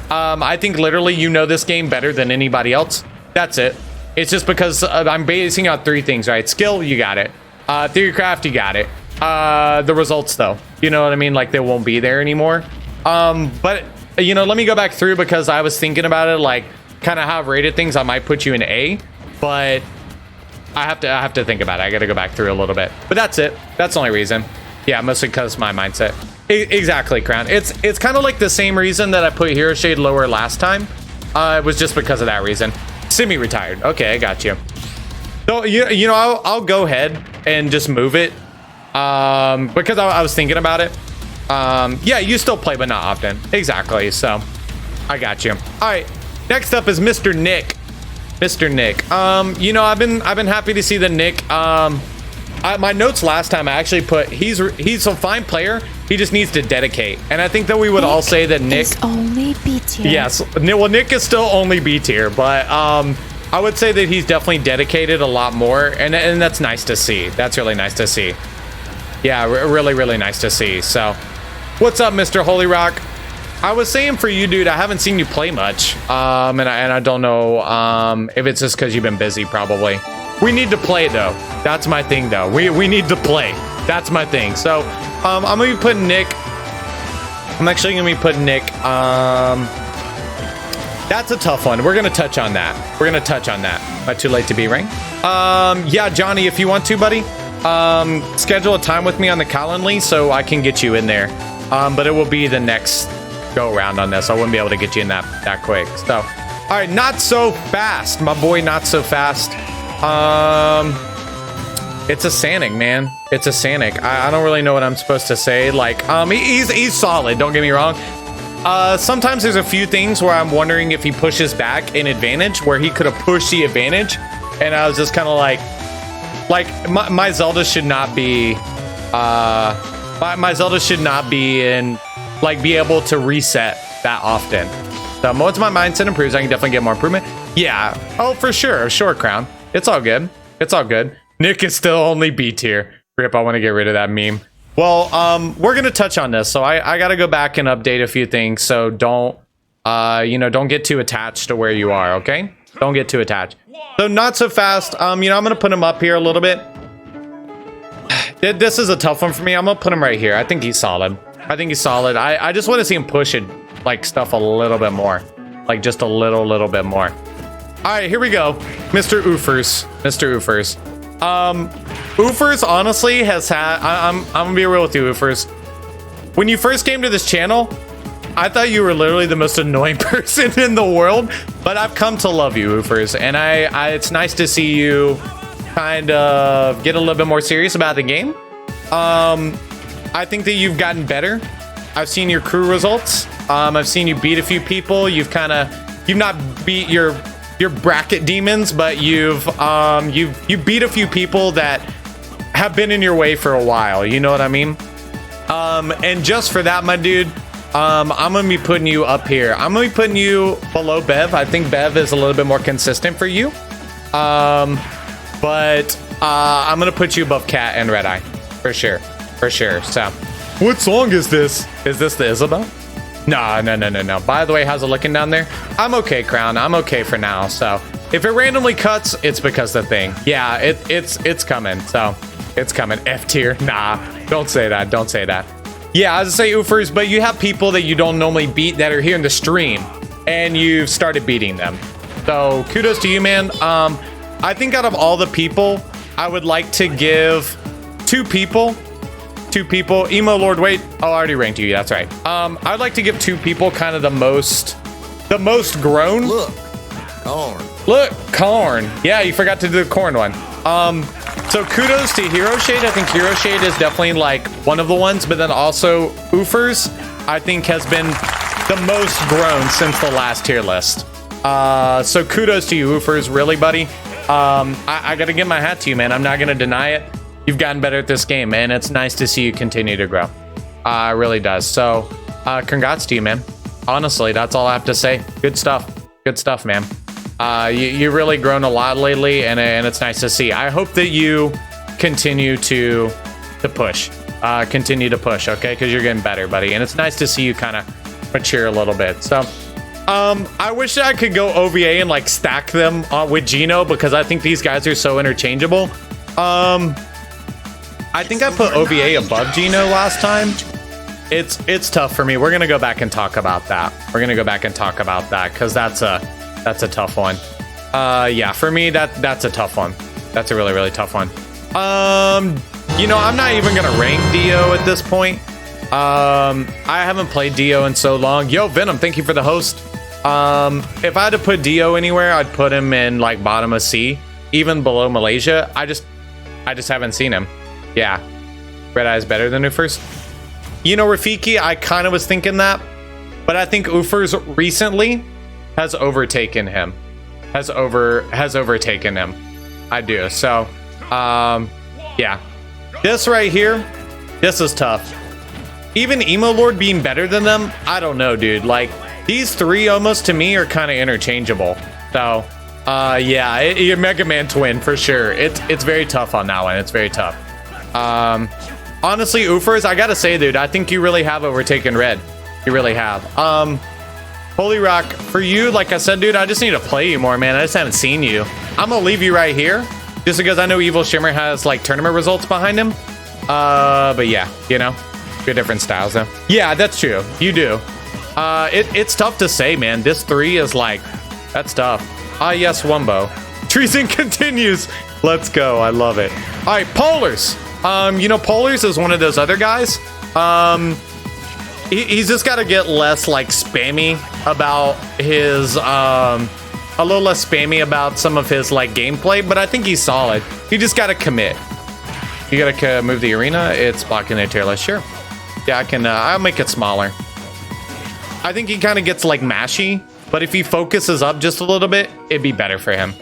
I think literally you know this game better than anybody else. That's it. It's just because I'm basing out 3 things, right? Skill, you got it. Theorycraft, you got it. The results though, you know what I mean? Like they won't be there anymore. But you know, let me go back through because I was thinking about it, like kind of how I've rated things. I might put you in A, but I have to think about it. I got to go back through a little bit, but that's it. That's the only reason. Yeah, mostly because my mindset. Exactly, Crown. It's kind of like the same reason that I put Hero Shade lower last time. It was just because of that reason. Semi-retired. Okay, I got you. So you know, I'll go ahead and just move it. Because I was thinking about it. Yeah, you still play, but not often. Exactly. So I got you. All right. Next up is Mr. Nick. Mr. Nick. You know, I've been happy to see the Nick. My notes last time I actually put he's a fine player. He just needs to dedicate. And I think that we would all say that Nick is only B tier. Yes. Well, Nick is still only B tier, but I would say that he's definitely dedicated a lot more, and that's nice to see. That's really nice to see. Yeah, really nice to see. So, what's up, Mr. Holy Rock? I was saying for you, dude, I haven't seen you play much, and I don't know if it's just because you've been busy, probably. We need to play, though. That's my thing, though. We need to play. That's my thing. So, I'm gonna be putting Nick. I'm actually gonna be putting Nick. That's a tough one. We're gonna touch on that. Am I too late to be ring? Yeah, Johnny, if you want to, buddy. Schedule a time with me on the Calendly so I can get you in there. But it will be the next go around on this. I wouldn't be able to get you in that quick. So, All right, not so fast, my boy. Not so fast. It's a Sanic, man. It's a Sanic. I don't really know what I'm supposed to say. Like, he's solid. Don't get me wrong. Sometimes there's a few things where I'm wondering if he pushes back in advantage, where he could have pushed the advantage, and I was just kind of like my Zelda should not be. My Zelda should not be in, like, be able to reset that often. So once my mindset improves, I can definitely get more improvement. Yeah. Oh, for sure. Sure, Crown. It's all good. It's all good. Nick is still only B tier. Rip, I want to get rid of that meme. Well, we're going to touch on this. So I got to go back and update a few things. So don't, don't get too attached to where you are, okay? Don't get too attached. So not so fast. I'm going to put him up here a little bit. This is a tough one for me. I'm going to put him right here. I think he's solid. I just want to see him push it, like, stuff a little bit more. Like, just a little bit more. All right, here we go. Mr. Oofers. Oofers honestly has had, I'm gonna be real with you, Oofers. When you first came to this channel, I thought you were literally the most annoying person in the world, but I've come to love you, Oofers, and it's nice to see you kind of get a little bit more serious about the game. I think that you've gotten better. I've seen your crew results. I've seen you beat a few people. You've not beat your bracket demons, but you've beat a few people that have been in your way for a while. You know what I mean? And just for that, my dude, I'm gonna be putting you up here. I'm gonna be putting you below Bev. I think Bev is a little bit more consistent for you. But I'm gonna put you above Cat and Red Eye for sure. So, what song is this? Is this the Isabel? No. By the way, how's it looking down there? I'm okay, Crown. I'm okay for now. So if it randomly cuts, it's because the thing. Yeah, it's coming. So it's coming. F tier. Nah, don't say that. Yeah, I was gonna say Oofers, but you have people that you don't normally beat that are here in the stream, and you've started beating them. So kudos to you, man. I think out of all the people, I would like to give two people. Emo Lord, wait. Oh, I already ranked you. That's right. I'd like to give two people kind of the most grown. Look, corn. Yeah, you forgot to do the corn one. So kudos to Hero Shade. I think Hero Shade is definitely like one of the ones, but then also Oofers, I think, has been the most grown since the last tier list. So kudos to you, Oofers, really, buddy. I gotta give my hat to you, man. I'm not gonna deny it. You've gotten better at this game, and it's nice to see you continue to grow. It really does. So, congrats to you, man. Honestly, that's all I have to say. Good stuff, man. You've really grown a lot lately, and it's nice to see. I hope that you continue to push. Continue to push, okay? Because you're getting better, buddy. And it's nice to see you kind of mature a little bit. So, I wish I could go OVA and like stack them with Gino, because I think these guys are so interchangeable. I think I put OVA above Gino last time. It's tough for me. We're gonna go back and talk about that. Because that's a tough one. Yeah, for me that's a tough one. That's a really tough one. I'm not even gonna rank Dio at this point. I haven't played Dio in so long. Yo, Venom, thank you for the host. If I had to put Dio anywhere, I'd put him in like bottom of C, even below Malaysia. I just haven't seen him. Yeah, Red Eye is better than Oofers. Rafiki, I kind of was thinking that, but I think Oofers recently has overtaken him. Has overtaken him. I do. So, yeah. This right here, this is tough. Even Emo Lord being better than them, I don't know, dude. Like, these three almost to me are kind of interchangeable. So, yeah, your Mega Man twin for sure. It's very tough on that one. It's very tough. Honestly, Oofers, I gotta say, dude, I think you really have overtaken Red. You really have. Holy Rock, for you, like I said, dude, I just need to play you more, man. I just haven't seen you. I'm gonna leave you right here, just because I know Evil Shimmer has like tournament results behind him. But yeah, good different styles though. Yeah, that's true. You do. It's tough to say, man. This 3 is like, that's tough. Yes, Wumbo. Treason continues. Let's go. I love it. All right, Polars. Polars is one of those other guys. He's just got to get less like spammy about a little less spammy about some of his like gameplay, but I think he's solid. You just gotta commit. You gotta move the arena. It's blocking the tier list. Sure. Yeah, I can. I'll make it smaller. I think he kind of gets like mashy, but if he focuses up just a little bit, it'd be better for him.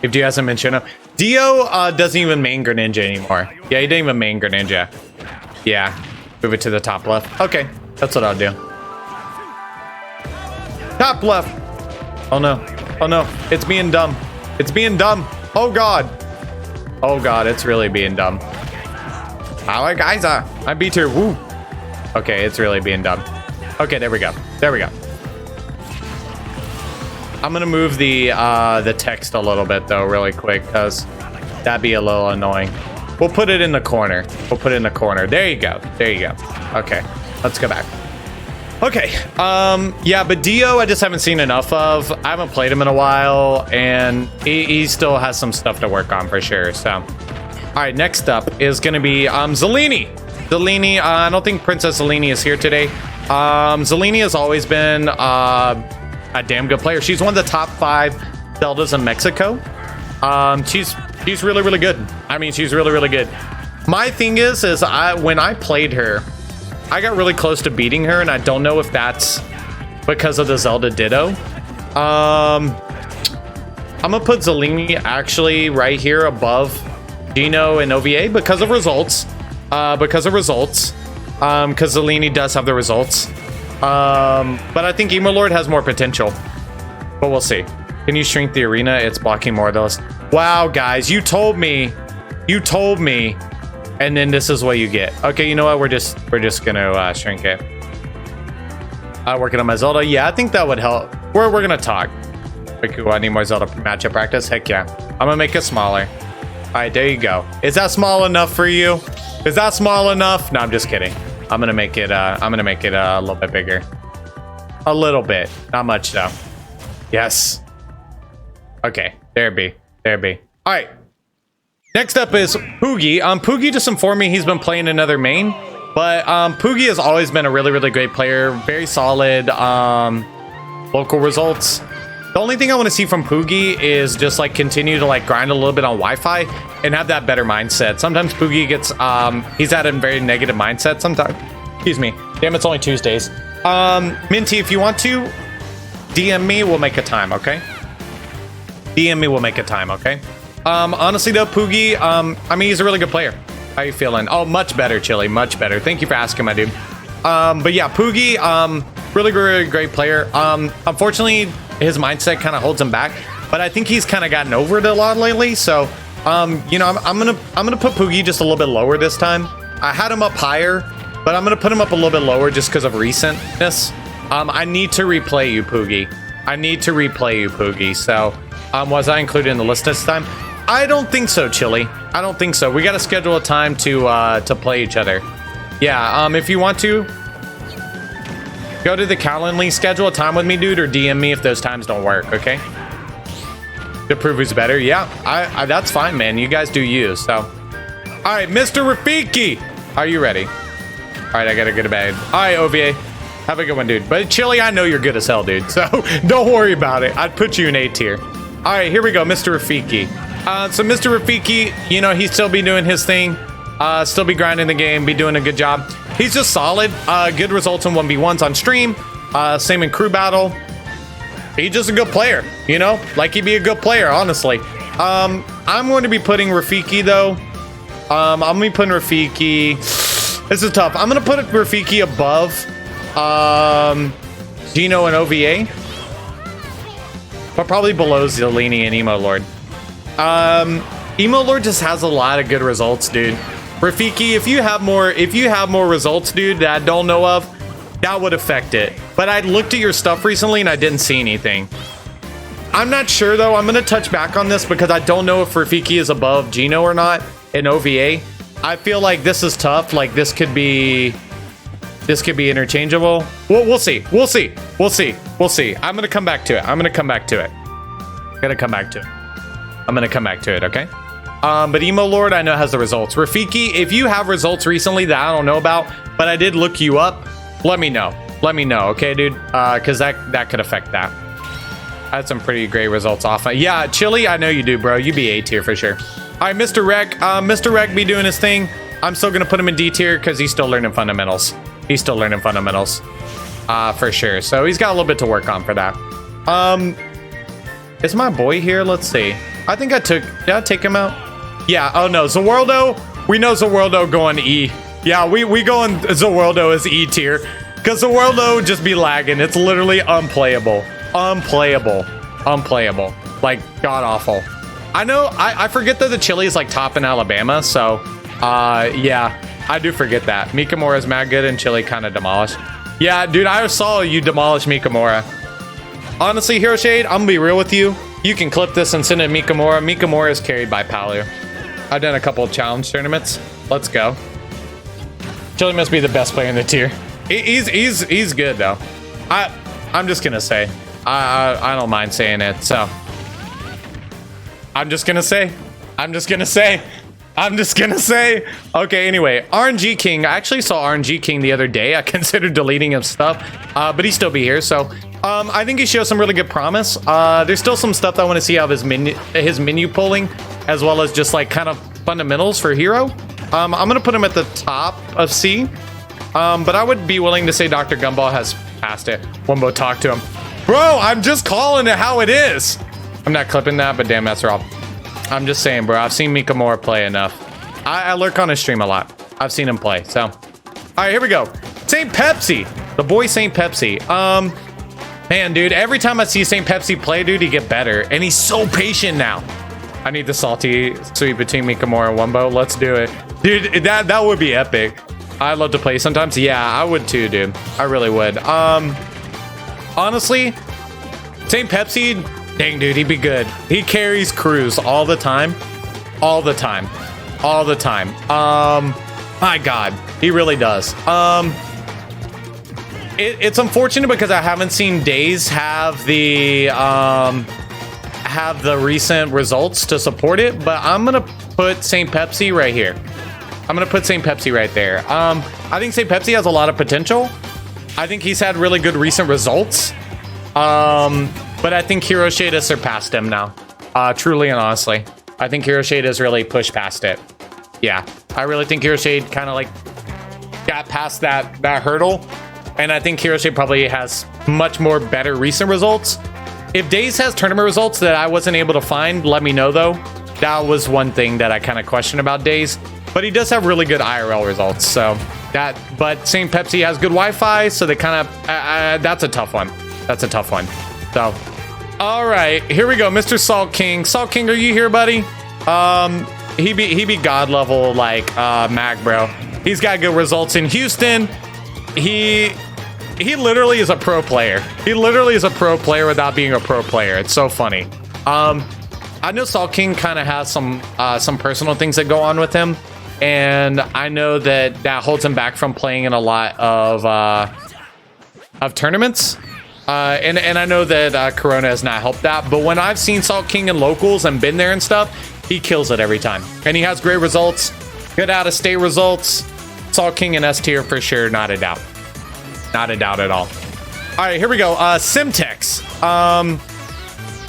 If Dio hasn't mentioned him, Dio doesn't even main Greninja anymore. Yeah, he didn't even main Greninja. Yeah, move it to the top left. Okay, that's what I'll do. Top left. Oh no. Oh no. It's being dumb. It's being dumb. Oh god. Oh god, it's really being dumb. Alright guys, I beat her. Woo. Okay, it's really being dumb. Okay, there we go. There we go. I'm gonna move the text a little bit though, really quick, because that'd be a little annoying. We'll put it in the corner. We'll put it in the corner. There you go. There you go. Okay, let's go back. Okay, yeah, but Dio I just haven't seen enough of. I haven't played him in a while, and he still has some stuff to work on for sure, so. All right, next up is gonna be Zelini. Zelini, I don't think Princess Zelini is here today. Zelini has always been a damn good player. She's one of the top 5 Zeldas in Mexico. She's really, really good. I mean, she's really, really good. My thing is when I played her, I got really close to beating her, and I don't know if that's because of the Zelda Ditto. I'm gonna put Zelini actually right here above Gino and OVA because of results. Because Zelini does have the results. But I think Emo Lord has more potential. But we'll see. Can you shrink the arena? It's blocking more of those. Wow, guys, you told me. You told me. And then this is what you get. Okay, you know what? We're just gonna shrink it. Working on my Zelda. Yeah, I think that would help. We're gonna talk. Okay, cool. I need more Zelda matchup practice. Heck yeah. I'm gonna make it smaller. All right, there you go. Is that small enough for you? Is that small enough? No, I'm just kidding. I'm gonna make it a little bit bigger. A little bit, not much though. Yes. Okay, there it be. All right. Next up is Poogie. Poogie just informed me he's been playing another main, but Poogie has always been a really, really great player. Very solid local results. The only thing I want to see from Poogie is just like continue to like grind a little bit on Wi-Fi and have that better mindset. Sometimes Poogie gets he's at a very negative mindset sometimes. Excuse me. Damn, it's only Tuesdays. Minty, if you want to DM me, we'll make a time, okay? DM me, we'll make a time, okay? Honestly though, Poogie, I mean, he's a really good player. How you feeling? Oh, much better, Chili, much better. Thank you for asking, my dude. But yeah, Poogie, really, really great player. Unfortunately, his mindset kind of holds him back, but I think he's kind of gotten over it a lot lately. So, you know, I'm gonna put Poogie just a little bit lower this time. I had him up higher, but I'm gonna put him up a little bit lower just because of recentness. I need to replay you, Poogie. I need to replay you, Poogie. So, was I included in the list this time? I don't think so, Chili. I don't think so. We got to schedule a time to play each other. Yeah, if you want to, go to the Calendly, schedule a time with me, dude, or DM me if those times don't work, okay? To prove who's better. Yeah, I that's fine, man. You guys do you, so. All right, Mr. Rafiki. Are you ready? All right, I got to go to bed. All right, OVA. Have a good one, dude. But Chili, I know you're good as hell, dude, so don't worry about it. I'd put you in A tier. All right, here we go, Mr. Rafiki. So Mr. Rafiki, you know, he still be doing his thing. Still be grinding the game, be doing a good job. He's just solid. Good results in 1v1s on stream. Same in crew battle. He's just a good player, you know? Like, he'd be a good player, honestly. I'm going to be putting Rafiki, though. I'm going to be putting Rafiki... This is tough. I'm going to put Rafiki above Gino and OVA. But probably below Zelini and Emo Lord. Emo Lord just has a lot of good results, dude. Rafiki, if you have more results, dude, that I don't know of, that would affect it. But I looked at your stuff recently and I didn't see anything. I'm not sure though. I'm gonna touch back on this because I don't know if Rafiki is above Gino or not in OVA. I feel like this is tough. Like this could be interchangeable. We'll see. We'll see. I'm gonna come back to it. I'm gonna come back to it, okay? But Emo Lord, I know, has the results. Rafiki, if you have results recently that I don't know about, but I did look you up, let me know. Let me know, okay, dude? Because that could affect that. I had some pretty great results off. Yeah, Chili, I know you do, bro. You be A tier for sure. All right, Mr. Rec. Mr. Rec be doing his thing. I'm still going to put him in D tier because he's still learning fundamentals. He's still learning fundamentals for sure. So he's got a little bit to work on for that. Is my boy here? Let's see. I think did I take him out? Yeah. Oh, no. Zawaldo. We know Zawaldo going E. Yeah, we going Zawaldo as E tier because Zawaldo just be lagging. It's literally unplayable. Unplayable. Like, god awful. I know. I forget that the Chili is like top in Alabama. So, yeah, I do forget that. Mikamura's mad good and Chili kind of demolished. Yeah, dude, I saw you demolish Mikamura. Honestly, Hero Shade, I'm gonna be real with you. You can clip this and send it to Mikamura. Mikamura is carried by Palu. I've done a couple of challenge tournaments. Let's go. Chili must be the best player in the tier. He's good though. I'm just gonna say. I don't mind saying it. So I'm just gonna say. Okay, anyway, RNG King. I actually saw RNG King the other day. I considered deleting his stuff, but he still be here. So I think he shows some really good promise. There's still some stuff that I want to see out of his menu pulling, as well as just like kind of fundamentals for Hero. I'm gonna put him at the top of C, but I would be willing to say Dr. Gumball has passed it. Wumbo, talk to him. Bro, I'm just calling it how it is. I'm not clipping that, but damn, that's raw. I'm just saying, bro. I've seen Mikamura play enough. I lurk on his stream a lot. I've seen him play. So, all right, here we go. St. Pepsi, the boy St. Pepsi. Man, dude, every time I see St. Pepsi play, dude, he get better, and he's so patient now. I need the salty sweet between Mikamura and Wumbo. Let's do it, dude. That would be epic. I'd love to play sometimes. Yeah, I would too, dude. I really would. Honestly, St. Pepsi. Dang, dude, he'd be good. He carries crews all the time. My God, he really does. It's unfortunate because I haven't seen Days have the recent results to support it, but I'm gonna put St. Pepsi right here. I'm gonna put St. Pepsi right there. I think St. Pepsi has a lot of potential. I think he's had really good recent results. But I think Hero Shade has surpassed him now. Truly and honestly. I think Hero Shade has really pushed past it. Yeah. I really think Hero Shade kind of like got past that hurdle. And I think Hero Shade probably has much more better recent results. If Days has tournament results that I wasn't able to find, let me know though. That was one thing that I kind of questioned about Days. But he does have really good IRL results. So but St. Pepsi has good Wi-Fi. So they kind of, that's a tough one. So, all right, here we go, Mr. Salt King. Salt King, are you here, buddy? He be god level like Mag, bro. He's got good results in Houston. He literally is a pro player. He literally is a pro player without being a pro player. It's so funny. I know Salt King kind of has some personal things that go on with him, and I know that holds him back from playing in a lot of tournaments. And I know that Corona has not helped that, but when I've seen Salt King in locals and been there and stuff, he kills it every time. And he has great results, good out-of-state results. Salt King in S tier for sure, not a doubt. Not a doubt at all. All right, here we go. Simtex.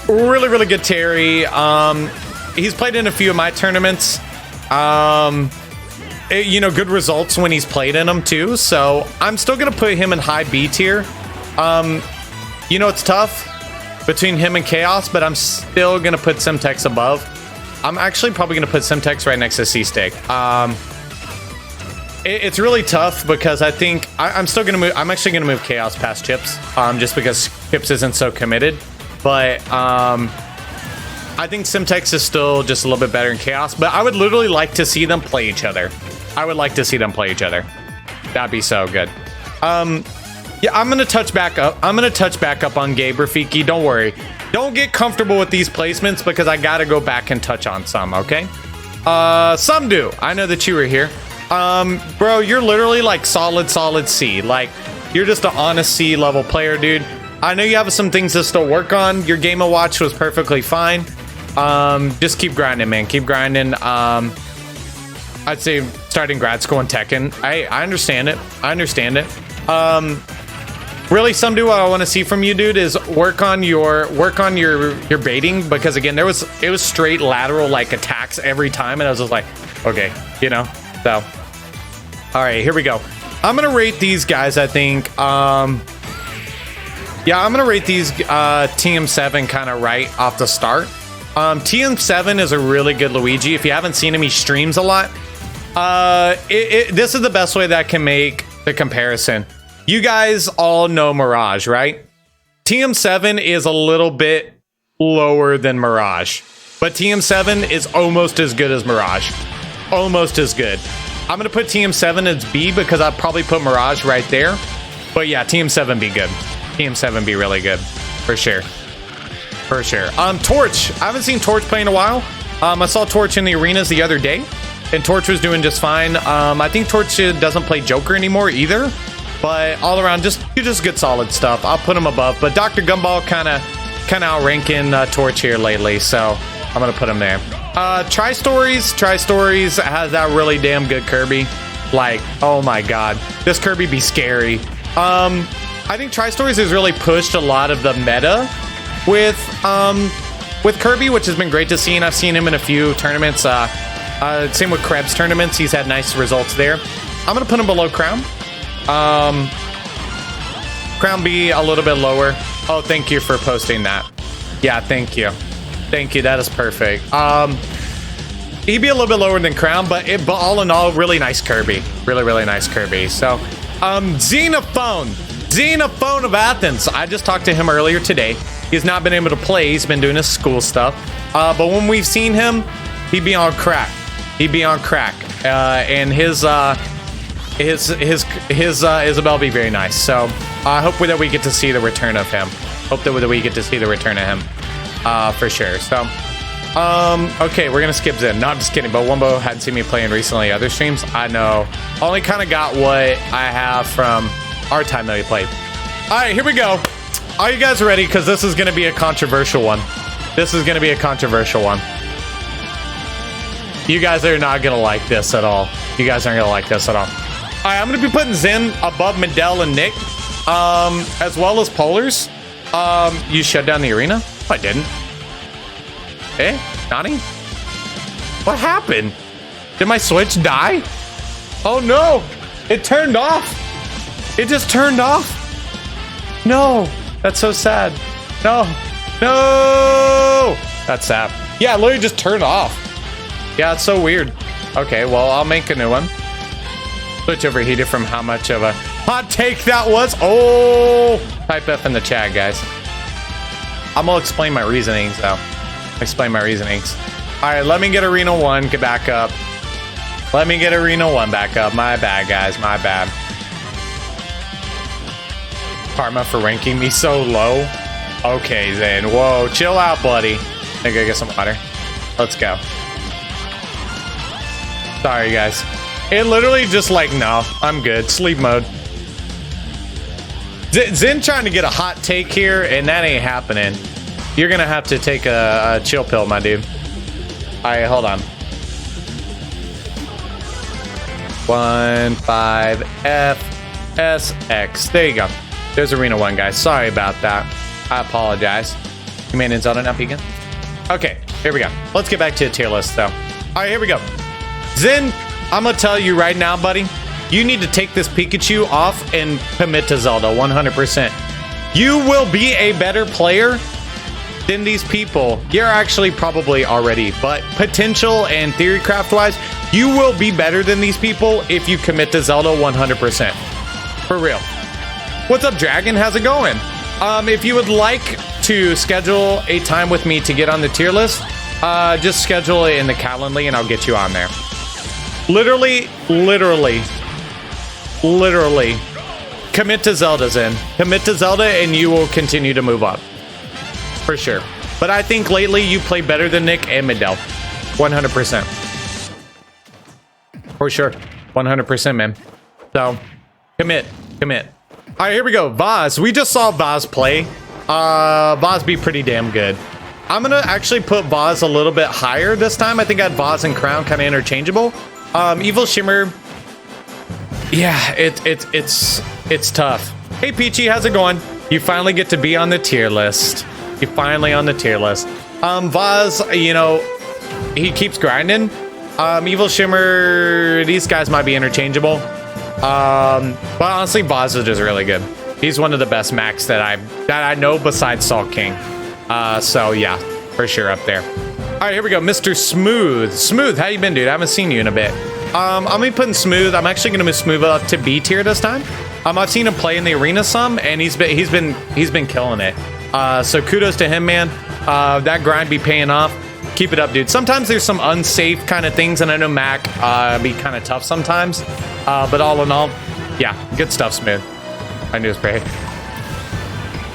Really, really good Terry. He's played in a few of my tournaments. Good results when he's played in them too. So I'm still going to put him in high B tier. It's tough between him and Chaos, but I'm still going to put Simtex above. I'm actually probably going to put Simtex right next to C-Stick. It's really tough because I think I'm actually going to move Chaos past Chips, just because Chips isn't so committed. But I think Simtex is still just a little bit better than Chaos, but I would literally like to see them play each other. That'd be so good. Yeah, I'm going to touch back up. on Gabe Rafiki. Don't worry. Don't get comfortable with these placements because I got to go back and touch on some, okay? Some do. I know that you were here. Bro, you're literally like solid C. Like, you're just an honest C level player, dude. I know you have some things to still work on. Your Game & Watch was perfectly fine. Just keep grinding, man. Keep grinding. I'd say starting grad school in Tekken. I understand it. Really, some do what I want to see from you, dude, is work on your baiting, because again, it was straight lateral like attacks every time, and I was just like, okay, you know. So, all right, here we go. I'm gonna rate these guys. I think, yeah, I'm gonna rate these TM7 kind of right off the start. TM7 is a really good Luigi. If you haven't seen him, he streams a lot. This is the best way that I can make the comparison. You guys all know Mirage, right? TM7 is a little bit lower than Mirage, but TM7 is almost as good as Mirage. Almost as good. I'm gonna put TM7 as B because I'd probably put Mirage right there. But yeah, TM7 be good. TM7 be really good. For sure. For sure. Torch. I haven't seen Torch play in a while. I saw Torch in the arenas the other day, and Torch was doing just fine. I think Torch doesn't play Joker anymore either. But all around, just good solid stuff. I'll put him above. But Dr. Gumball kind of outranking Torch here lately, so I'm gonna put him there. Tri-Stories has that really damn good Kirby. Like, oh my god, this Kirby be scary. I think Tri-Stories has really pushed a lot of the meta with Kirby, which has been great to see, and I've seen him in a few tournaments. Same with Krebs tournaments, he's had nice results there. I'm gonna put him below Crown. Crown B a little bit lower. Oh, thank you for posting that. Yeah, thank you. Thank you, that is perfect. He'd be a little bit lower than Crown, but all in all, really nice Kirby. Really nice Kirby. So, Xenophone of Athens. I just talked to him earlier today. He's not been able to play. He's been doing his school stuff. But when we've seen him, he'd be on crack. He'd be on crack. And his Isabelle be very nice. So I hope that we get to see the return of him. Hope that we get to see the return of him. For sure. So, okay, we're gonna skip Zen. No, I'm just kidding. But Wumbo hadn't seen me playing recently other streams. I know. Only kind of got what I have from our time that we played. All right, here we go. Are you guys ready? Because this is gonna be a controversial one. This is gonna be a controversial one. You guys are not gonna like this at all. You guys aren't gonna like this at all. All right, I'm gonna be putting Zen above Mindell and Nick, as well as Polars. You shut down the arena? Oh, I didn't. Eh? Nani? What happened? Did my Switch die? Oh no! It turned off! It just turned off! No! That's so sad. No! No! That's sad. Yeah, it literally just turned off. Yeah, it's so weird. Okay, well, I'll make a new one. Switch overheated from how much of a hot take that was. Oh! Type F in the chat, guys. I'm gonna explain my reasonings, though. Explain my reasonings. All right, let me get Arena 1 back up. Let me get Arena 1 back up. My bad, guys. My bad. Karma for ranking me so low. Okay, then. Whoa, chill out, buddy. I gotta get some water. Let's go. Sorry, guys. It literally just like, no, I'm good. Sleep mode. Zen trying to get a hot take here, and that ain't happening. You're gonna have to take a chill pill, my dude. All right, hold on. 15FSX. There you go. There's Arena 1, guys. Sorry about that. I apologize. Command and Zelda up again. Okay, here we go. Let's get back to the tier list, though. All right, here we go. Zen, I'm gonna tell you right now, buddy. You need to take this Pikachu off and commit to Zelda 100%. You will be a better player than these people. You're actually probably already, but potential and theorycraft wise, you will be better than these people if you commit to Zelda 100%. For real. What's up, Dragon? How's it going? If you would like to schedule a time with me to get on the tier list, just schedule it in the Calendly and I'll get you on there. Literally, commit to Zelda, Zen. Commit to Zelda and you will continue to move up. For sure. But I think lately you play better than Nick and Mindell. 100%. For sure. 100%, man. So, commit. All right, here we go. Vaz. We just saw Vaz play. Vaz be pretty damn good. I'm going to actually put Vaz a little bit higher this time. I think I had Vaz and Crown kind of interchangeable. Evil Shimmer. Yeah, it's tough. Hey, Peachy, how's it going? You finally get to be on the tier list. You finally on the tier list. Vaz, you know, he keeps grinding. Evil Shimmer, these guys might be interchangeable. But honestly, Vaz is just really good. He's one of the best mechs that I know besides Salt King. So yeah, for sure up there. All right, here we go, Mr. Smooth. Smooth, how you been, dude? I haven't seen you in a bit. I'm gonna be putting Smooth. I'm actually gonna move Smooth up to B tier this time. I've seen him play in the arena some, and he's been killing it. So kudos to him, man. That grind be paying off. Keep it up, dude. Sometimes there's some unsafe kind of things, and I know Mac be kind of tough sometimes. But all in all, yeah, good stuff, Smooth. I knew it was great.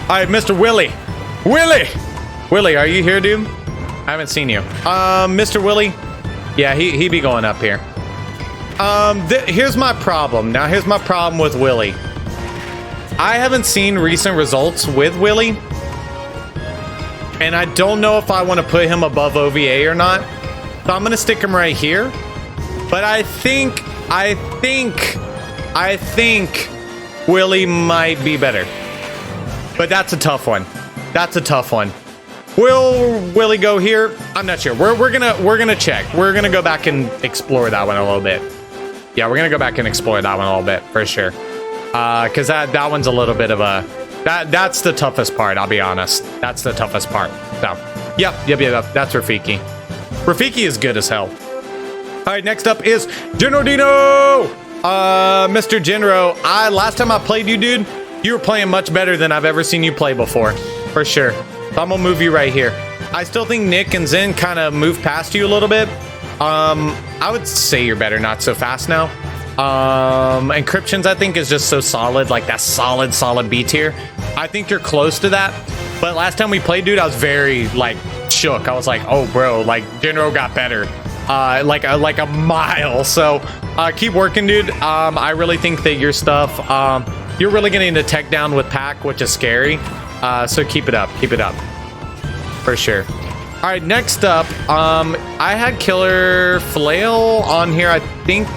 All right, Mr. Willie. Willie, are you here, dude? I haven't seen you. Mr. Willie. Yeah, he be going up here. Here's my problem. Now, here's my problem with Willie. I haven't seen recent results with Willie, and I don't know if I want to put him above OVA or not. So I'm gonna stick him right here. But I think Willie might be better. But that's a tough one. That's a tough one. Will Willie go here? I'm not sure. We're gonna check. We're gonna go back and explore that one a little bit. Yeah, we're gonna go back and explore that one a little bit for sure. Cause that one's a little bit of a that's the toughest part. I'll be honest. That's the toughest part. So, yep. That's Rafiki. Rafiki is good as hell. All right, next up is Genro Dino. Mr. Genro, last time I played you, dude, you were playing much better than I've ever seen you play before, for sure. So I'm gonna move you right here. I still think Nick and Zen kind of move past you a little bit. I would say you're better, not so fast now. Encryptions, I think, is just so solid, like that solid B tier. I think you're close to that. But last time we played, dude, I was very like shook. I was like, oh, bro, like Genro got better, like a mile. So keep working, dude. I really think that your stuff, you're really getting the tech down with Pack, which is scary. So keep it up, for sure. All right, next up, I had Killer Flail on here, I think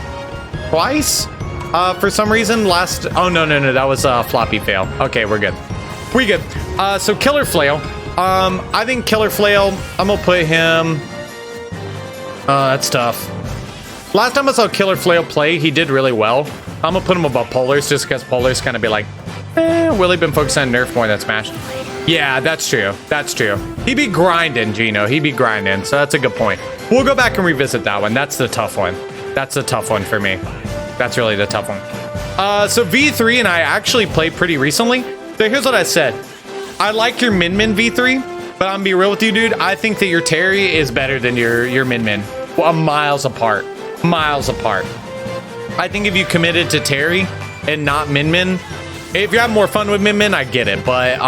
twice, for some reason. Oh no, that was Floppy Fail. Okay, we're good. So Killer Flail, I think Killer Flail, I'm gonna put him, that's tough. Last time I saw Killer Flail play, he did really well. I'm gonna put him above Polars just because Polars kind of be like, Willie been focusing on Nerf more than Smash. Yeah, that's true. He be grinding, Gino. He be grinding, so that's a good point. We'll go back and revisit that one. That's the tough one. That's the tough one for me. That's really the tough one. So V3 and I actually played pretty recently. So here's what I said. I like your Min V3, but I'm gonna be real with you, dude. I think that your Terry is better than your Min. Well, miles apart. I think if you committed to Terry and not Min, if you have more fun with Min, I get it. But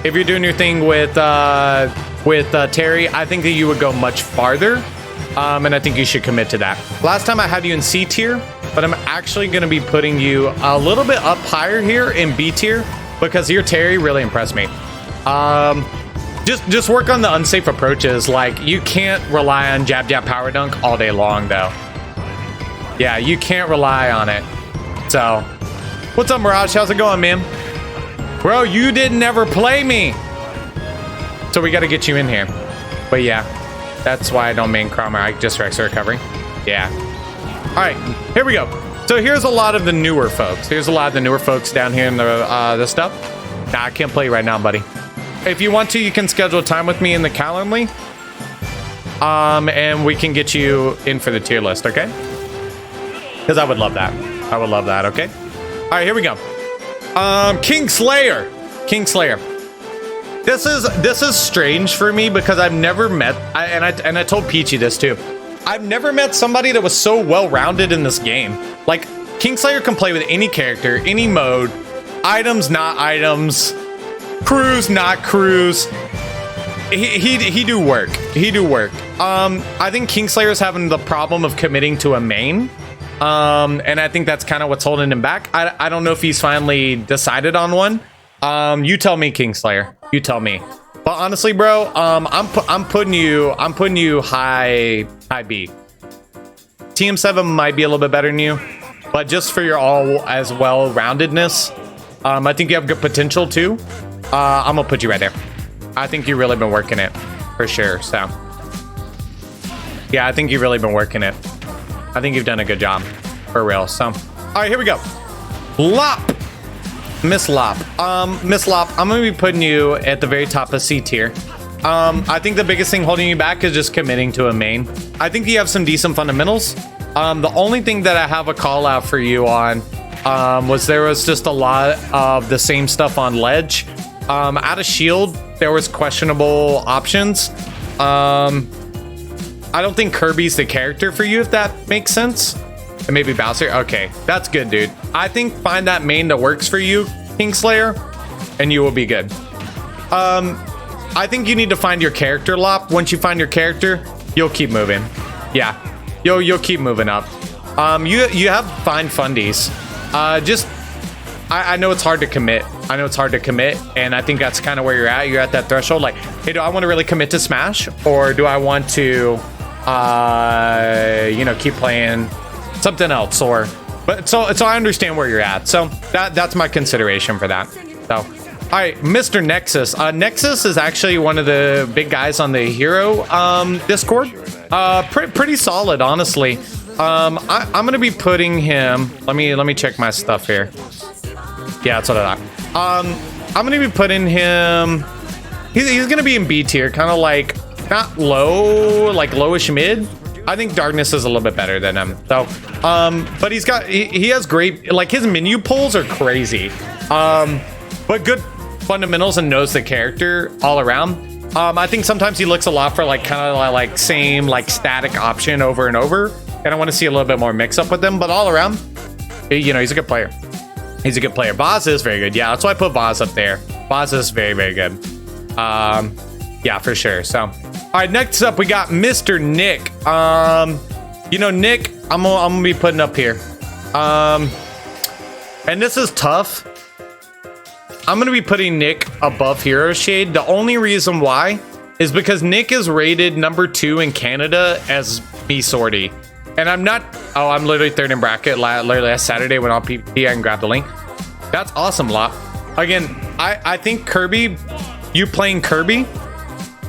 if you're doing your thing with Terry, I think that you would go much farther. And I think you should commit to that. Last time I had you in C tier, but I'm actually going to be putting you a little bit up higher here in B tier because your Terry really impressed me. Just work on the unsafe approaches. Like, you can't rely on jab power dunk all day long, though. Yeah, you can't rely on it. So, what's up, Mirage? How's it going, man? Bro, you didn't ever play me. So we got to get you in here. But yeah, that's why I don't main Cromer. I just Rex recovery. Yeah. All right, here we go. So here's a lot of the newer folks. Down here in the stuff. Nah, I can't play right now, buddy. If you want to, you can schedule time with me in the Calendly. And we can get you in for the tier list, okay? Because I would love that. Okay? All right, here we go. King Slayer. This is strange for me because I've never met, and I told Peachy this too. I've never met somebody that was so well-rounded in this game. Like, King Slayer can play with any character, any mode, items, not items, crews, not crews. He do work. I think King Slayer's having the problem of committing to a main. And I think that's kind of what's holding him back. I don't know if he's finally decided on one. You tell me, King Slayer. You tell me. But honestly, bro, I'm putting you high B. TM7 might be a little bit better than you, but just for your all as well-roundedness, I think you have good potential too. I'm gonna put you right there. I think you've really been working it for sure. So yeah, I think you've really been working it. I think you've done a good job for real. So all right, here we go. Lop. Miss Lop. Miss Lop, I'm gonna be putting you at the very top of C tier. I think the biggest thing holding you back is just committing to a main. I think you have some decent fundamentals. The only thing that I have a call out for you on was there was just a lot of the same stuff on ledge. Out of shield, there was questionable options. I don't think Kirby's the character for you, if that makes sense. And maybe Bowser. Okay, that's good, dude. I think find that main that works for you, Kingslayer, and you will be good. I think you need to find your character, Lop. Once you find your character, you'll keep moving. Yeah, you'll keep moving up. You have fine fundies. I know it's hard to commit. I know it's hard to commit, and I think that's kind of where you're at. You're at that threshold, like, hey, do I want to really commit to Smash, or do I want to, you know, keep playing something else? Or, but so I understand where you're at. So that's my consideration for that. So, all right, Mr. Nexus. Nexus is actually one of the big guys on the Hero Discord. Pretty solid, honestly. I'm gonna be putting him. Let me check my stuff here. Yeah, that's what I thought. I'm gonna be putting him. He's gonna be in B tier, kind of like not low, like lowish mid. I think Darkness is a little bit better than him. So, but he has great, like his menu pulls are crazy. But good fundamentals and knows the character all around. I think sometimes he looks a lot for like kind of like same like static option over and over. And I want to see a little bit more mix up with them, but all around, you know, he's a good player. He's a good player. Boz is very good. Yeah, that's why I put Boz up there. Boz is very, very good. Yeah, for sure. So, all right, next up we got Mr. Nick. You know, Nick, I'm gonna be putting up here. And this is tough. I'm gonna be putting Nick above Hero Shade. The only reason why is because Nick is rated #2 in Canada as me sortie. And I'm not, oh, I'm literally third in bracket. Literally last Saturday when I'll PP and grab the link. That's awesome, Lot. Again, I think Kirby, you playing Kirby,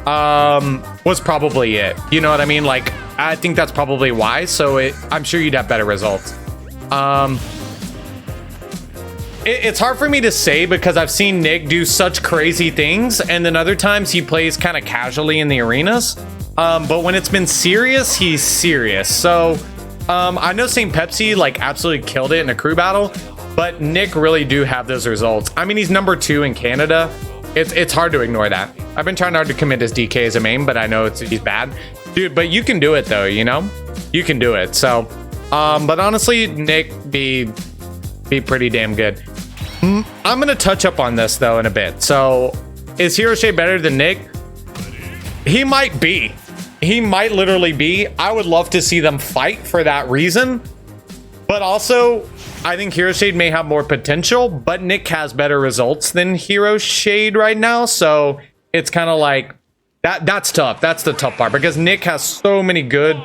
was probably it. You know what I mean? Like, I think that's probably why. So I'm sure you'd have better results. It's hard for me to say because I've seen Nick do such crazy things, and then other times he plays kind of casually in the arenas. But when it's been serious, he's serious. So I know St. Pepsi like absolutely killed it in a crew battle, but Nick really do have those results. I mean, he's #2 in Canada. It's hard to ignore that. I've been trying hard to commit his DK as a main, but I know he's bad, dude. But you can do it though, you know, you can do it. So, but honestly, Nick be pretty damn good. I'm gonna touch up on this though in a bit. So, is Hero Shade better than Nick? He might be. He might literally be. I would love to see them fight for that reason. But also, I think Hero Shade may have more potential, but Nick has better results than Hero Shade right now. So it's kind of like that's tough. That's the tough part because Nick has so many good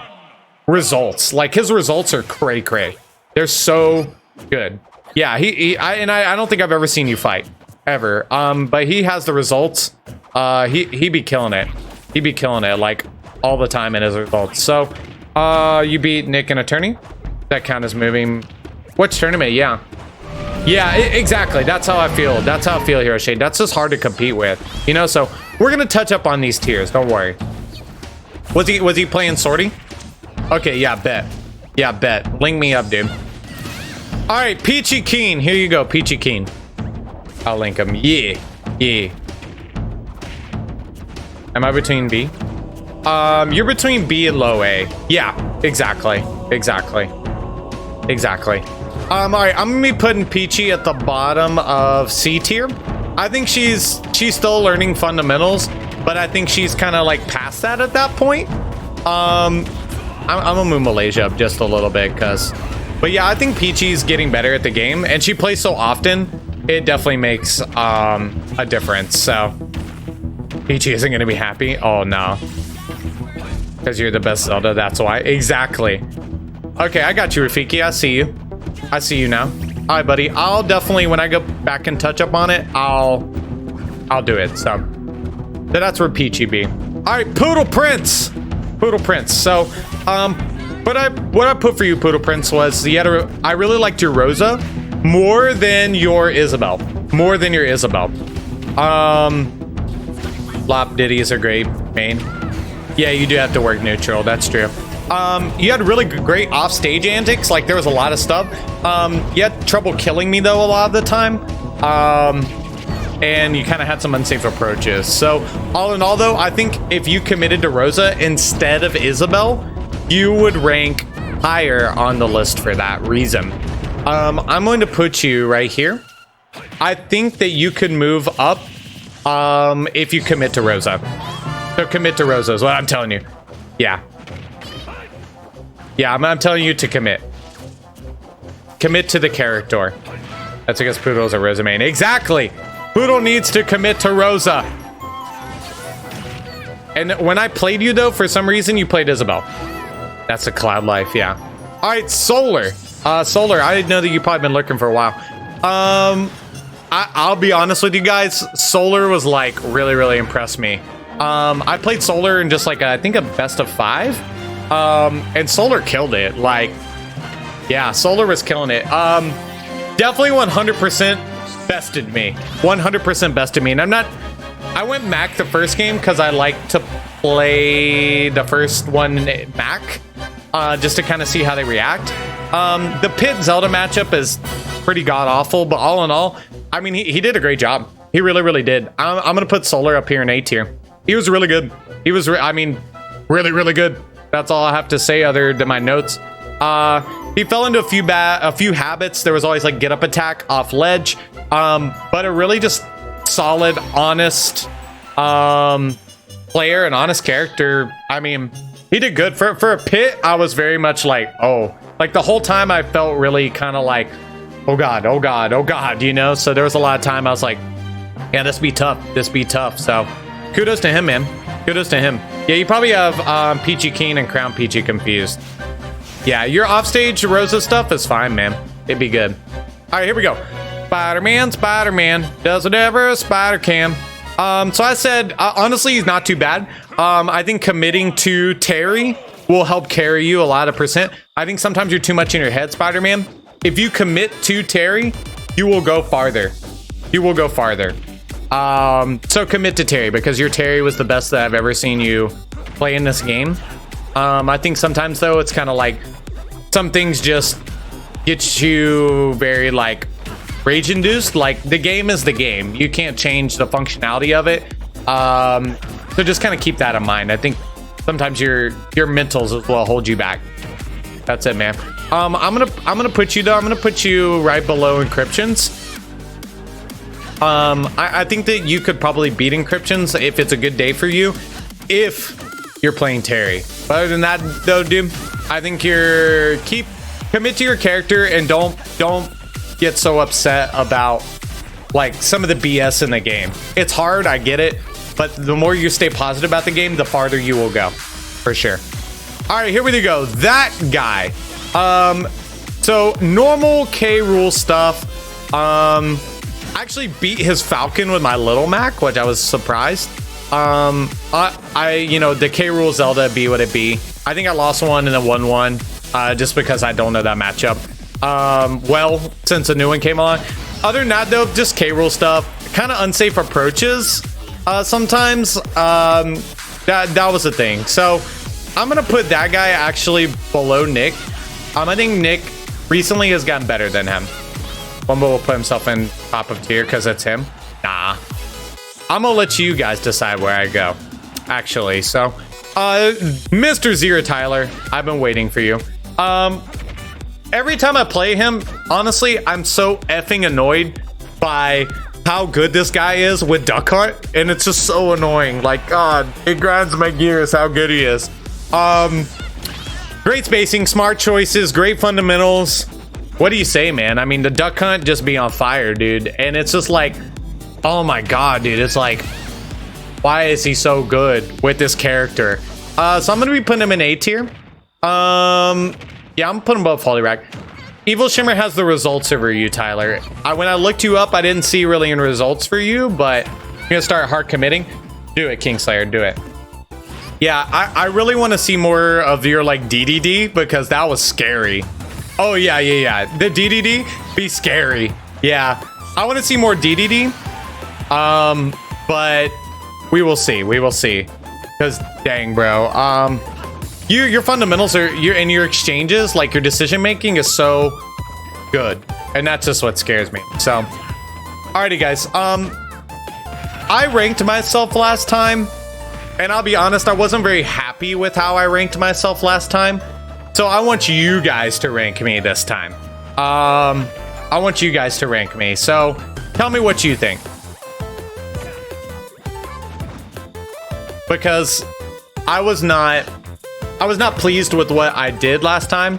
results. Like his results are cray cray. They're so good. Yeah, I don't think I've ever seen you fight ever. But he has the results. He be killing it. He'd be killing it like all the time in his results. So, you beat Nick in a tourney. That count as moving. Which tournament? Yeah. Yeah, exactly. That's how I feel. That's how I feel, Hero Shade. That's just hard to compete with, you know. So we're gonna touch up on these tiers. Don't worry. Was he playing sortie? Okay. Yeah. Bet. Yeah. Bet. Link me up, dude. All right, Peachy Keen. Here you go, Peachy Keen. I'll link him. Yeah. Yeah. Am I between B? You're between B and low A. Yeah, exactly. Exactly. Exactly. All right, I'm gonna be putting Peachy at the bottom of C tier. I think she's still learning fundamentals, but I think she's kind of like past that at that point. I'm gonna move Malaysia up just a little bit but yeah, I think Peachy's getting better at the game, and she plays so often, it definitely makes a difference. So Peachy isn't gonna be happy. Oh no, because you're the best Zelda. That's why. Exactly. Okay, I got you, Rafiki. I see you. I see you now. All right, buddy. I'll definitely, when I go back and touch up on it, I'll do it. So that's where Peachy be. All right, Poodle Prince. Poodle Prince. So, what I put for you, Poodle Prince, was I really liked your Rosa more than your Isabel. More than your Isabel. Lop ditties are great, main. Yeah, you do have to work neutral. That's true. You had really great off-stage antics. Like, there was a lot of stuff. You had trouble killing me, though, a lot of the time. And you kind of had some unsafe approaches. So, all in all, though, I think if you committed to Rosa instead of Isabel, you would rank higher on the list for that reason. I'm going to put you right here. I think that you could move up if you commit to Rosa. So commit to Rosa is what I'm telling you. Yeah. Yeah, I'm telling you to commit. Commit to the character. That's because Poodle's a Rosa main. Exactly! Poodle needs to commit to Rosa. And when I played you, though, for some reason, you played Isabel. That's a Cloud Life, yeah. All right, Solar. Solar, I know that you've probably been looking for a while. I'll be honest with you guys. Solar was, like, really, really impressed me. I played Solar in just, like, I think a best of 5. And Solar killed it. Like, yeah, Solar was killing it. Definitely 100% bested me. 100% bested me. And I went Mac the first game because I like to play the first one Mac, just to kind of see how they react. The Pit Zelda matchup is pretty god-awful, but all in all, I mean, he did a great job. He really, really did. I'm going to put Solar up here in A tier. He was really good. He was, I mean, really, really good. That's all I have to say other than my notes. He fell into a few habits. There was always like get up attack off ledge. But a really just solid, honest player, an honest character. I mean, he did good. For a Pit, I was very much like, oh. Like the whole time I felt really kind of like, oh God, oh God, oh God, you know? So there was a lot of time I was like, yeah, this be tough. This be tough. So kudos to him, man. Kudos to him. Yeah, you probably have Peachy Keen and Crown Peachy confused. Yeah, your offstage Rosa stuff is fine, man. It'd be good. All right, here we go. Spider-Man, Spider-Man, does whatever a spider can. So I said, honestly, he's not too bad. I think committing to Terry will help carry you a lot of percent. I think sometimes you're too much in your head, Spider-Man. If you commit to Terry, you will go farther. You will go farther. So commit to Terry because your Terry was the best that I've ever seen you play in this game. I think sometimes though, it's kind of like some things just get you very like rage induced. Like the game is the game. You can't change the functionality of it. So just kind of keep that in mind. I think sometimes your mentals will hold you back. That's it, man. I'm gonna put you though. I'm gonna put you right below encryptions. I think that you could probably beat encryptions if it's a good day for you, if you're playing Terry. But other than that, though, dude, I think commit to your character and don't get so upset about like some of the BS in the game. It's hard, I get it, but the more you stay positive about the game, the farther you will go, for sure. All right, here we go. That guy. So normal K rule stuff. I actually beat his Falcon with my little Mac, which I was surprised. You know, the K rule Zelda be what it be. I think I lost one and then won one, just because I don't know that matchup. Well, since a new one came along. Other than that, though, just K rule stuff, kind of unsafe approaches. Sometimes, that was the thing. So I'm gonna put that guy actually below Nick. I think Nick recently has gotten better than him. Wumbo will put himself in top of tier because it's him. Nah. I'm gonna let you guys decide where I go, actually. So, Mr. Zero Tyler, I've been waiting for you. Every time I play him, honestly, I'm so effing annoyed by how good this guy is with Duck Hunt, and it's just so annoying. Like, God, it grinds my gears how good he is. Great spacing, smart choices, great fundamentals. What do you say, man? I mean, the Duck Hunt just be on fire, dude. And it's just like, oh my God, dude. It's like, why is he so good with this character? So I'm going to be putting him in A tier. Yeah, I'm putting him above Holy Rack. Evil Shimmer has the results over you, Tyler. When I looked you up, I didn't see really any results for you, but you're gonna start hard committing. Do it, Kingslayer, do it. Yeah, I really want to see more of your like DDD because that was scary. Oh yeah. The DDD be scary. Yeah, I want to see more DDD. But we will see. We will see. Because dang, bro. Your fundamentals are your exchanges, like your decision making, is so good, and that's just what scares me. So, alrighty, guys. I ranked myself last time. And I'll be honest, I wasn't very happy with how I ranked myself last time. So I want you guys to rank me this time. I want you guys to rank me. So tell me what you think. Because I was not pleased with what I did last time.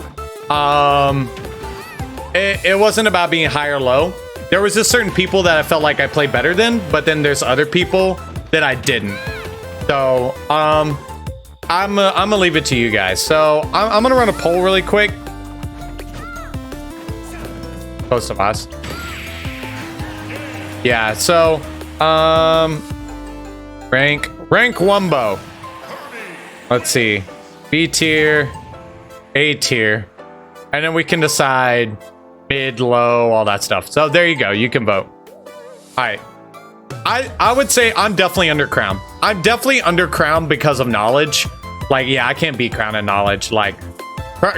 It wasn't about being high or low. There was just certain people that I felt like I played better than, but then there's other people that I didn't. So, I'm gonna leave it to you guys. So, I'm gonna run a poll really quick. Most of us. Yeah, so, rank Wumbo. Let's see. B tier, A tier. And then we can decide mid, low, all that stuff. So, there you go. You can vote. All right. I would say I'm definitely under Crown. I'm definitely under Crown because of knowledge. Like, yeah, I can't beat Crown in knowledge. Like,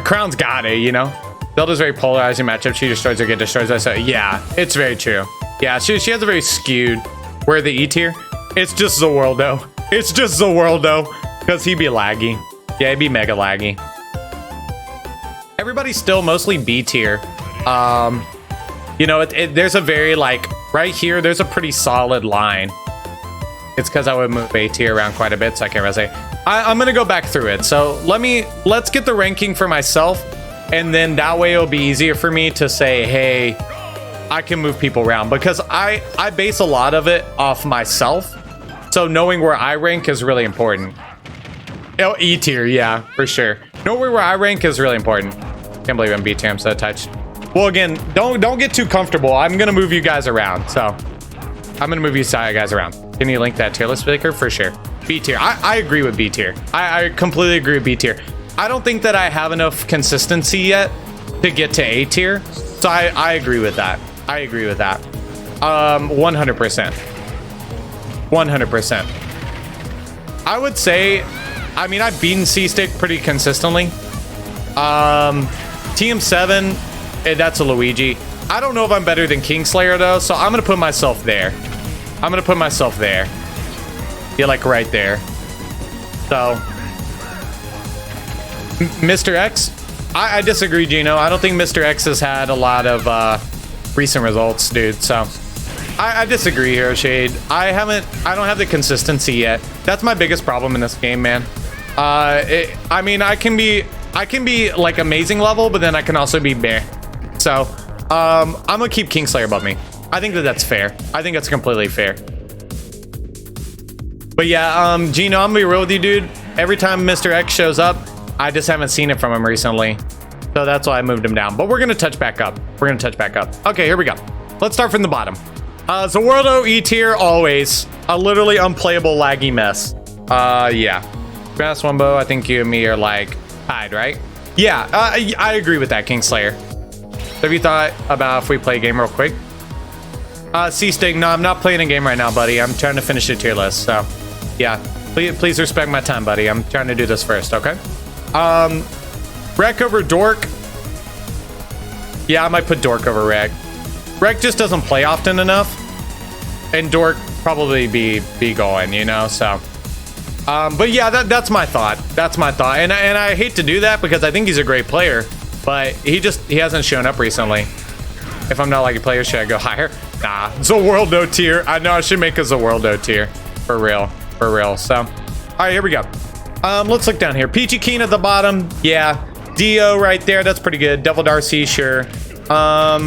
Crown's got it, you know? Zelda's very polarizing matchup. She destroys or get destroyed. So, yeah, it's very true. Yeah, she has a very skewed. Where the E tier? It's just Zawaldo. It's just Zawaldo. Because he'd be laggy. Yeah, he'd be mega laggy. Everybody's still mostly B tier. You know, there's a very, like, right here, there's a pretty solid line. It's because I would move A tier around quite a bit, so I can't really say. I'm going to go back through it. So let's get the ranking for myself, and then that way it'll be easier for me to say, hey, I can move people around. Because I base a lot of it off myself, so knowing where I rank is really important. Oh, E tier, yeah, for sure. Knowing where I rank is really important. Can't believe I'm B tier, I'm so touched. Well, again, don't get too comfortable. I'm gonna move you guys around, so I'm gonna move you guys around. Can you link that tier list picker? For sure. B tier. I agree with B tier. I completely agree with B tier. I don't think that I have enough consistency yet to get to A tier, so I agree with that. I agree with that. 100%. 100%. I would say, I mean, I've beaten C-Stick pretty consistently. TM7. That's a Luigi. I don't know if I'm better than Kingslayer though, so I'm gonna put myself there. I'm gonna put myself there. Yeah, like right there. So, Mr. X, I disagree, Gino. I don't think Mr. X has had a lot of recent results, dude. So, I disagree here, Shade. I don't have the consistency yet. That's my biggest problem in this game, man. I mean, I can be like amazing level, but then I can also be meh. So, I'm gonna keep Kingslayer above me. I think that's fair. I think that's completely fair. But yeah, Gino, I'm gonna be real with you, dude. Every time Mr. X shows up, I just haven't seen it from him recently. So that's why I moved him down. But we're gonna touch back up. Okay, here we go. Let's start from the bottom. Zawaldo, E tier, always. A literally unplayable laggy mess. Yeah. Grass Wumbo, I think you and me are like tied, right? Yeah, I agree with that, Kingslayer. Have you thought about if we play a game real quick? C-Stig, no, I'm not playing a game right now, buddy. I'm trying to finish the tier list, so yeah. Please respect my time, buddy. I'm trying to do this first, okay? Rek over Dork. Yeah, I might put Dork over Rek. Rek just doesn't play often enough. And Dork probably be going, you know, so. But yeah, that's my thought. That's my thought. And I hate to do that because I think he's a great player. But he hasn't shown up recently. If I'm not like a player, should I go higher? Nah, Zawaldo tier. I know I should make a Zawaldo tier. For real. So, all right, here we go. Let's look down here. Peachy Keen at the bottom. Yeah. Dio right there. That's pretty good. Devil Darcy, sure. I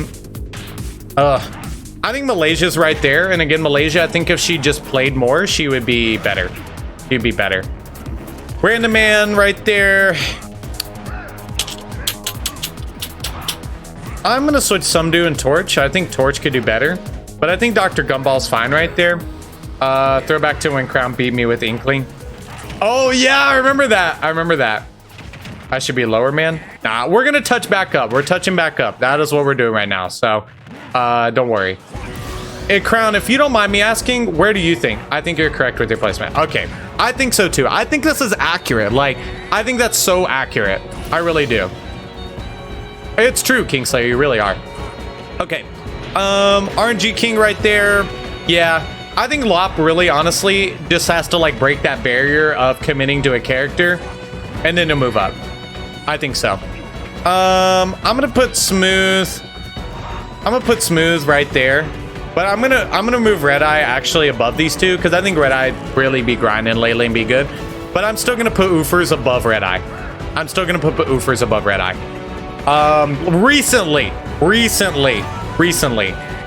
think Malaysia's right there. And again, Malaysia, I think if she just played more, she would be better. She'd be better. Random Man right there. I'm gonna switch Sumdu and Torch. I think Torch could do better, but I think Dr. Gumball's fine right there. Throwback to when Crown beat me with Inkling. Oh yeah, I remember that. I remember that. I should be lower, man. Nah, we're gonna touch back up. We're touching back up. That is what we're doing right now. So, don't worry. Hey, Crown, if you don't mind me asking, where do you think? I think you're correct with your placement. Okay, I think so too. I think this is accurate. Like, I think that's so accurate. I really do. It's true, Kingslayer, you really are. Okay, RNG King right there. Yeah, I think Lop really, honestly, just has to like break that barrier of committing to a character and then to move up. I think so. I'm gonna put Smooth. I'm gonna put Smooth right there. But I'm gonna move Red Eye actually above these two because I think Red Eye really be grinding lately and be good. But I'm still gonna put Oofers above Red Eye. I'm still gonna put Oofers above Red Eye. Recently.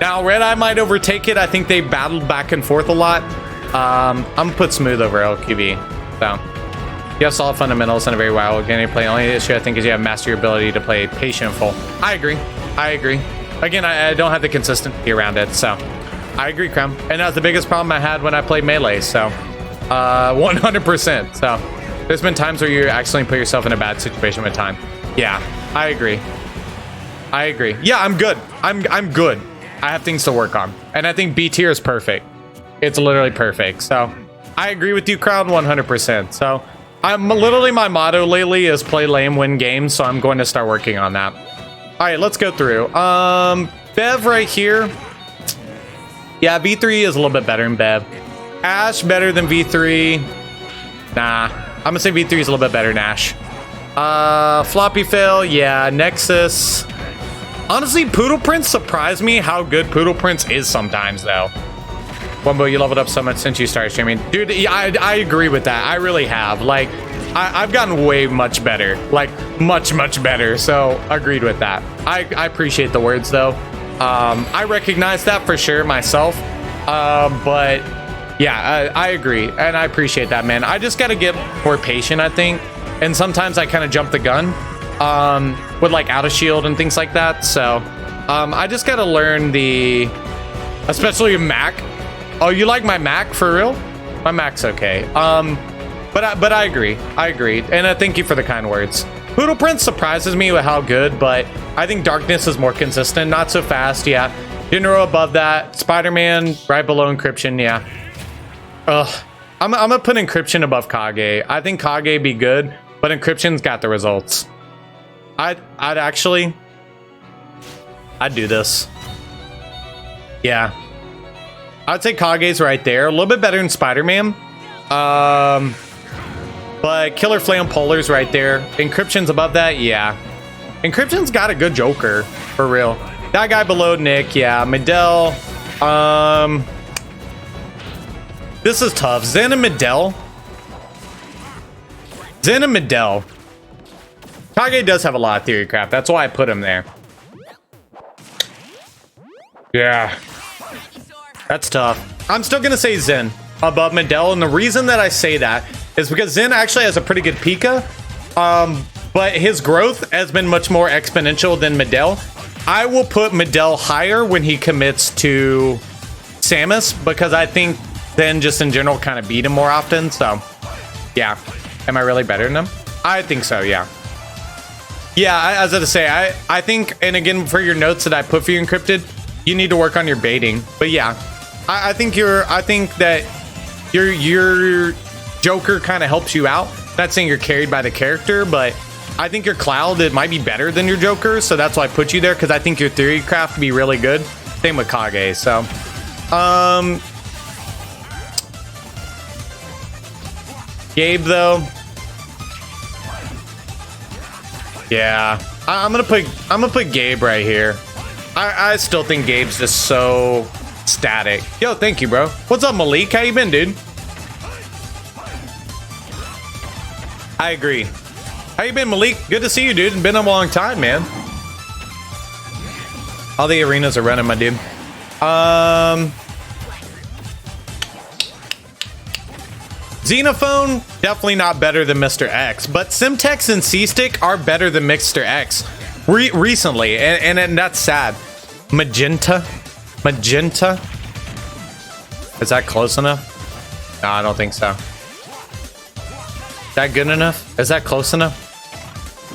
Now Red Eye might overtake it. I think they battled back and forth a lot. I'm gonna put Smooth over LQV. So you have solid fundamentals and a very wild gameplay. The only issue I think is you have mastered your ability to play patient full. I agree. Again, I don't have the consistency around it, so I agree, Crown. And that's the biggest problem I had when I played Melee, so 100%. So there's been times where you accidentally put yourself in a bad situation with time. Yeah, I agree. Yeah, I'm good. I'm good. I have things to work on. And I think B tier is perfect. It's literally perfect. So I agree with you, Crown, 100%. So I'm literally, my motto lately is play lame, win games, so I'm going to start working on that. All right, let's go through. Bev right here. Yeah, V3 is a little bit better than Bev. Ash better than V3. Nah, I'm gonna say V3 is a little bit better than Ash. Floppy Fail, yeah. Nexus. Honestly, Poodle Prince surprised me how good Poodle Prince is sometimes, though. Wumbo, you leveled up so much since you started streaming. Dude, I agree with that. I really have. Like, I've gotten way much better. Like, much better. So, agreed with that. I appreciate the words, though. I recognize that for sure myself. But, yeah, I agree. And I appreciate that, man. I just got to get more patient, I think. And sometimes I kind of jump the gun with, like, out of shield and things like that. So, I just got to learn the... Especially Mac. Oh, you like my Mac for real? My Mac's okay. But I agree. And I thank you for the kind words. Poodle Prince surprises me with how good, but I think Darkness is more consistent. Not so fast, yeah. General above that. Spider-Man right below Encryption, yeah. Ugh. I'm gonna put Encryption above Kage. I think Kage be good, but Encryption's got the results. I'd do this. Yeah. I'd say Kage's right there. A little bit better than Spider-Man. But Killer Flame Polar's right there. Encryption's above that, yeah. Encryption's got a good Joker, for real. That guy below Nick, yeah. Medell. This is tough. Zen and Medell. Kage does have a lot of theory crap. That's why I put him there. Yeah. That's tough. I'm still gonna say Zen above Medell, and the reason that I say that is because Zen actually has a pretty good Pika, but his growth has been much more exponential than Medell. I will put Medell higher when he commits to Samus, because I think Zen just in general kind of beat him more often, so yeah. Am I really better than him? I think so, yeah. Yeah, as I was say, I think, and again, for your notes that I put for you Encrypted, you need to work on your baiting, but yeah. I think that your Joker kind of helps you out. Not saying you're carried by the character, but I think your Cloud, it might be better than your Joker, so that's why I put you there, because I think your theory craft would be really good. Same with Kage, so Gabe though, yeah, I'm gonna put Gabe right here. I still think Gabe's just so static. Yo, thank you, bro. What's up, Malik? How you been, dude? I agree. How you been, Malik? Good to see you, dude. It's been a long time, man. All the arenas are running, my dude. Xenophone, definitely not better than Mr. X, but Simtex and C-Stick are better than Mr. X. recently, and that's sad. Magenta. Is that close enough? No, I don't think so. Is that good enough? Is that close enough?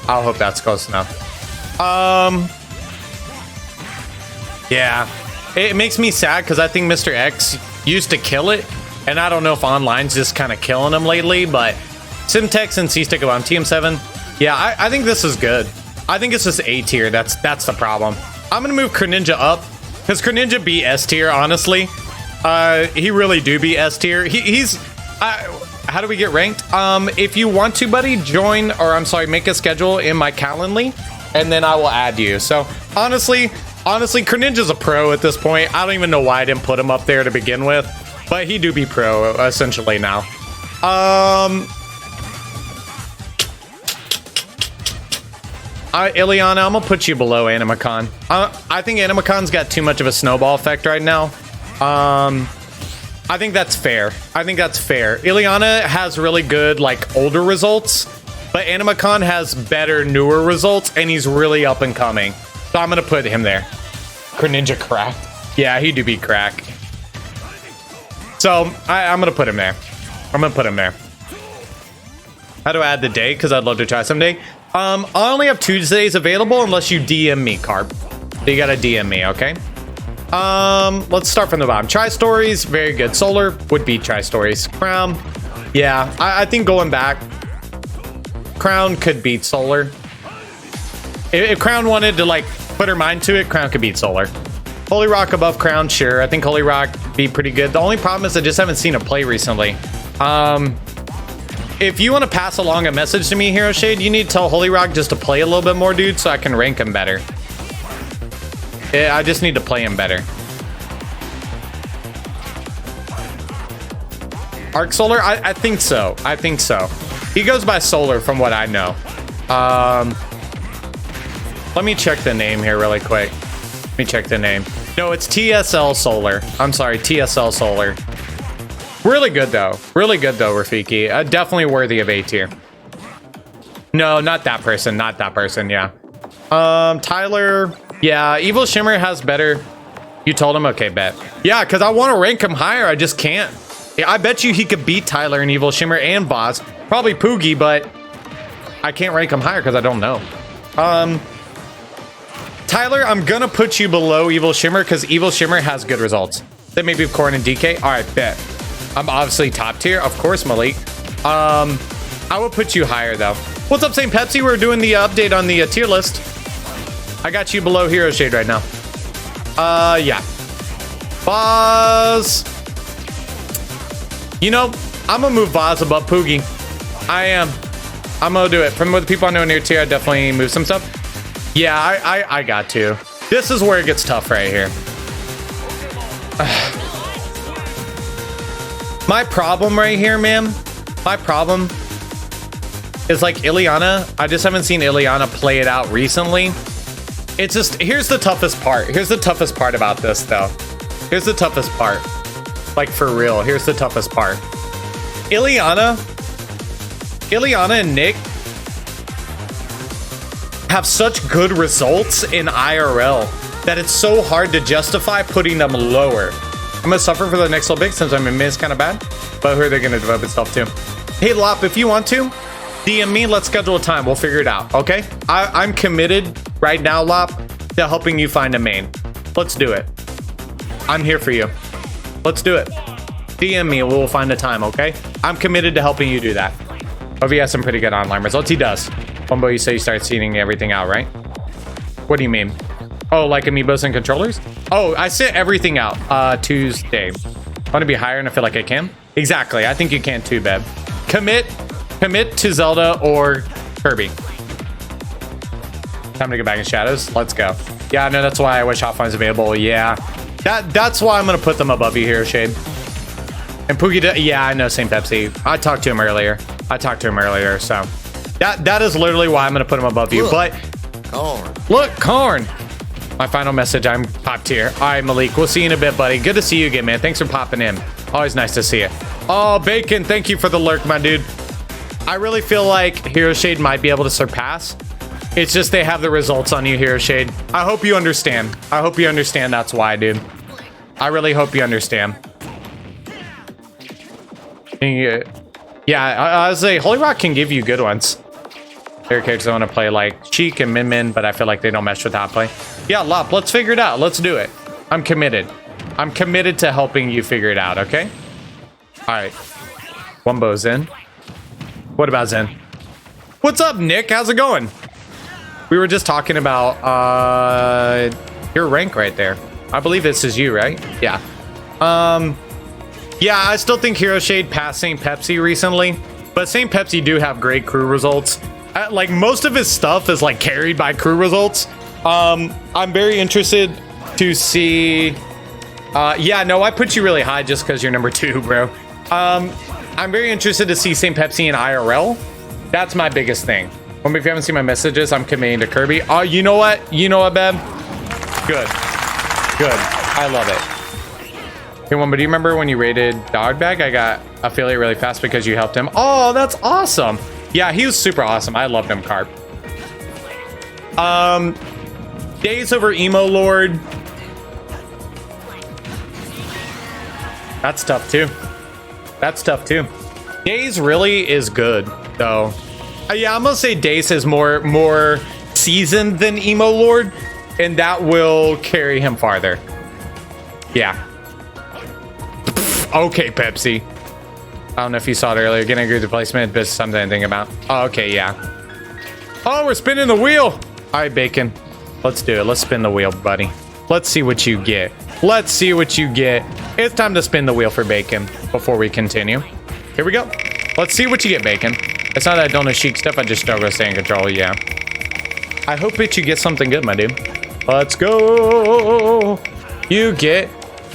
I hope that's close enough. Yeah. It makes me sad because I think Mr. X used to kill it, and I don't know if online's just kind of killing him lately, but Simtex and C-Stick on TM7. Yeah, I think this is good. I think it's just A tier. That's the problem. I'm gonna move Greninja up because Greninja be S tier, honestly. He really do be S tier. He's how do we get ranked? If you want to, buddy, join, or I'm sorry, make a schedule in my Calendly, and then I will add you. So honestly, Greninja's a pro at this point. I don't even know why I didn't put him up there to begin with, but he do be pro essentially now. Ileana, I'm gonna put you below Animacon. I think Animacon's got too much of a snowball effect right now. I think that's fair. Ileana has really good, like, older results, but Animacon has better, newer results, and he's really up and coming. So I'm gonna put him there. Greninja cracked. Yeah, he do be crack. So I'm gonna put him there. How do I add the day? Because I'd love to try someday. I only have Tuesdays available unless you DM me, Carp. So you gotta DM me, okay? Let's start from the bottom. Tri-Stories, very good. Solar would beat Tri-Stories. Crown, yeah, I think going back, Crown could beat Solar. If Crown wanted to, like, put her mind to it, Crown could beat Solar. Holy Rock above Crown, sure. I think Holy Rock be pretty good. The only problem is I just haven't seen it play recently. If you want to pass along a message to me, Hero Shade, you need to tell Holy Rock just to play a little bit more, dude, so I can rank him better. I just need to play him better. Arc Solar? I think so. He goes by Solar from what I know. Let me check the name here really quick. Let me check the name. No, it's TSL Solar. I'm sorry, TSL Solar. Really good though, Rafiki. Definitely worthy of A tier. No, not that person, yeah. Tyler, yeah, Evil Shimmer has better. You told him? Okay, bet. Yeah, because I want to rank him higher, I just can't. Yeah, I bet you he could beat Tyler and Evil Shimmer and Boz. Probably Poogie, but I can't rank him higher because I don't know. Tyler, I'm gonna put you below Evil Shimmer because Evil Shimmer has good results. Then maybe Corn and DK. All right, bet. I'm obviously top tier, of course, Malik. I would put you higher though. What's up, St. Pepsi? We're doing the update on the tier list. I got you below Hero Shade right now. Yeah. Boz. You know, I'm gonna move Boz above Poogie. I am. I'm gonna do it. From what the people I know near tier, I definitely move some stuff. Yeah, I got to. This is where it gets tough right here. My problem right here, man. My problem is like Ileana. I just haven't seen Ileana play it out recently. It's just, here's the toughest part. Here's the toughest part about this though. Here's the toughest part. Like for real, here's the toughest part. Ileana and Nick have such good results in IRL that it's so hard to justify putting them lower. I'm gonna suffer for the next little bit since I'm in mid kind of bad, but who are they gonna develop itself to? Hey Lop, if you want to, DM me, let's schedule a time, we'll figure it out, okay? I'm committed right now, Lop, to helping you find a main. Let's do it. I'm here for you. Let's do it. DM me and we'll find a time, okay? I'm committed to helping you do that. Hope he has some pretty good online results. He does. Wumbo, you say you start seeding everything out, right? What do you mean? Oh, like amiibos and controllers? Oh, I sent everything out Tuesday. Want to be higher and I feel like I can? Exactly. I think you can too, Beb. Commit to Zelda or Kirby. Time to get back in Shadows. Let's go. Yeah, no, that's why I wish Hotfine's available. Yeah. That's why I'm going to put them above you here, Shade. And Poogie, yeah, I know, St. Pepsi. I talked to him earlier. So that is literally why I'm going to put him above you. But look, Karn. My final message, I'm top tier. All right, Malik, we'll see you in a bit, buddy. Good to see you again, man. Thanks for popping in. Always nice to see you. Oh, Bacon, thank you for the lurk, my dude. I really feel like Hero Shade might be able to surpass It's just they have the results on you, Hero Shade. I hope you understand. I hope you understand that's why, dude. I really hope you understand. Yeah, I was say Holy Rock can give you good ones. There are characters I want to play like Cheek and Min Min, but I feel like they don't mesh with that play. Yeah, Lop, let's figure it out. Let's do it. I'm committed. I'm committed to helping you figure it out, okay? All right. Wumbo's in. What about Zen? What's up, Nick? How's it going? We were just talking about your rank right there. I believe this is you, right? Yeah. Yeah, I still think Hero Shade passed St. Pepsi recently, but St. Pepsi do have great crew results. Like most of his stuff is like carried by crew results. I'm very interested to see. Yeah, no, I put you really high just because you're number 2, bro. I'm very interested to see St. Pepsi in IRL. That's my biggest thing. Well, if you haven't seen my messages, I'm committing to Kirby. Oh, you know what? You know what, Beb? Good. Good. I love it. Hey, Wumbo, do you remember when you rated Dog Bag? I got affiliate really fast because you helped him. Oh, that's awesome. Yeah, he was super awesome. I loved him, Carp. Days over Emo Lord. That's tough too. That's tough too. Days really is good though. Yeah, I'm gonna say Days is more seasoned than Emo Lord, and that will carry him farther. Yeah. Okay, Pepsi. I don't know if you saw it earlier. Getting agree with the placement, but something I think about. Oh, okay, yeah. Oh, we're spinning the wheel. All right, Bacon. Let's do it. Let's spin the wheel, buddy. Let's see what you get. Let's see what you get. It's time to spin the wheel for Bacon before we continue. Here we go. Let's see what you get, Bacon. It's not that I don't know chic stuff. I just struggle to stay in control. Yeah. I hope that you get something good, my dude. Let's go. You get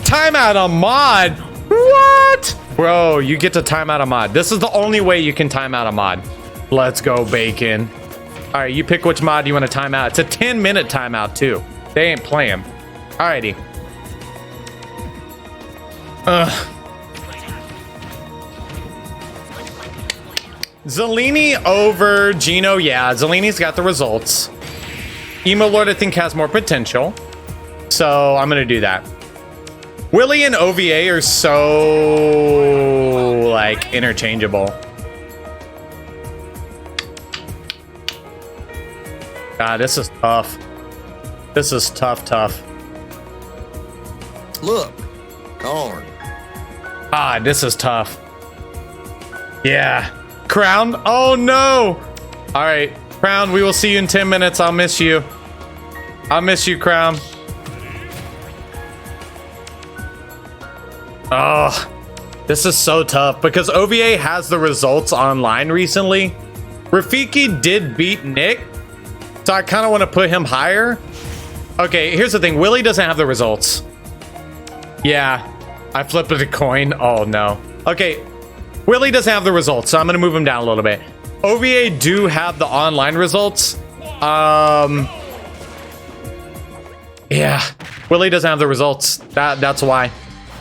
timeout on mod. What? Bro, you get to time out a mod. This is the only way you can time out a mod. Let's go, Bacon. All right, you pick which mod you want to time out. It's a 10-minute timeout, too. They ain't playing. Alrighty. Zellini over Gino. Yeah, Zellini's got the results. Emo Lord, I think, has more potential. So I'm going to do that. Willie and OVA are so, like, interchangeable. God, this is tough. This is tough. Look, darn. Ah, this is tough. Yeah. Crown? Oh, no. All right. Crown, we will see you in 10 minutes. I'll miss you. I'll miss you, Crown. Oh, this is so tough because OVA has the results online recently. Rafiki did beat Nick, so I kind of want to put him higher. Okay, here's the thing. Willie doesn't have the results. Yeah, I flipped a coin. Oh, no. Okay, Willie doesn't have the results, so I'm going to move him down a little bit. OVA do have the online results. Yeah, Willie doesn't have the results. That's why.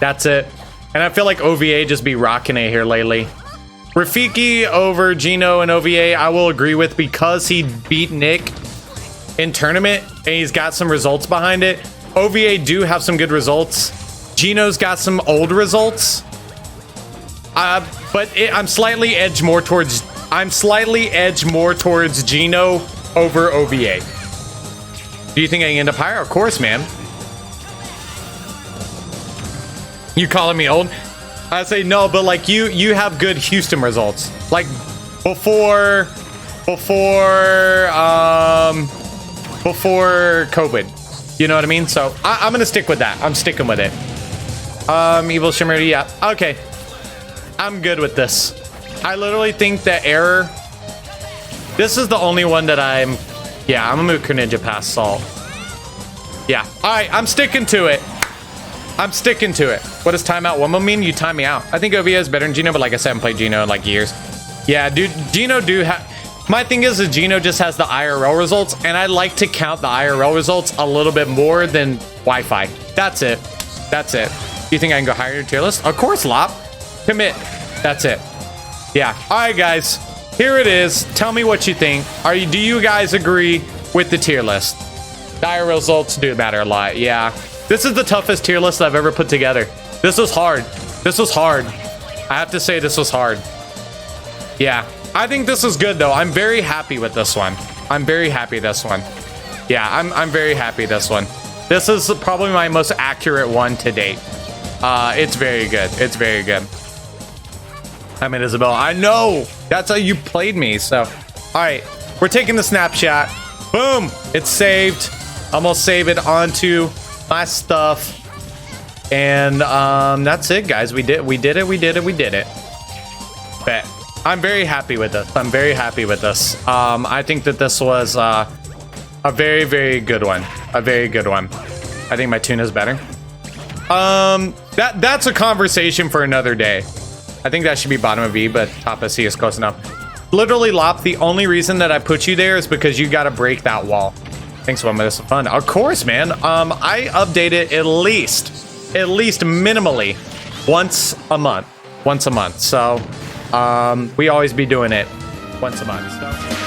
That's it. And I feel like OVA just be rocking it here lately. Rafiki over Gino and OVA, I will agree with because he beat Nick in tournament and he's got some results behind it. OVA do have some good results. Gino's got some old results. But I'm slightly edged more towards Gino over OVA. Do you think I can end up higher? Of course, man. You calling me old? I say no, but like you have good Houston results. Like before COVID. You know what I mean? So I'm gonna stick with that. I'm sticking with it. Evil Shimmer, yeah. Okay. I'm good with this. I literally think that error. This is the only one that I'm gonna move Greninja past Salt. Yeah. Alright, I'm sticking to it. I'm sticking to it. What does timeout Wumbo mean? You time me out. I think OVA is better than Gino, but like I said, I haven't played Gino in like years. Yeah, dude, Gino do have... My thing is that Gino just has the IRL results, and I like to count the IRL results a little bit more than Wi-Fi. That's it. That's it. Do you think I can go higher in your tier list? Of course, Lop. Commit. That's it. Yeah. All right, guys. here it is. Tell me what you think. Do you guys agree with the tier list? Dire results do matter a lot. Yeah. This is the toughest tier list I've ever put together. This was hard. This was hard. I have to say this was hard. Yeah. I think this is good though. I'm very happy with this one. I'm very happy this one. Yeah, I'm very happy this one. This is probably my most accurate one to date. It's very good. It's very good. I mean, Isabel, I know that's how you played me. So, all right, we're taking the snapshot. Boom, it's saved. I'm gonna save it onto my stuff. And that's it, guys. We did it. Bet. I'm very happy with this. I'm very happy with this. I think that this was a very, very good one. A very good one. I think my tune is better. That's a conversation for another day. I think that should be bottom of E, but top of C is close enough. Literally, Lop, the only reason that I put you there is because you got to break that wall. Thanks, Wumbo. This is fun. Of course, man. I update it at least minimally once a month. So, we always be doing it once a month. So.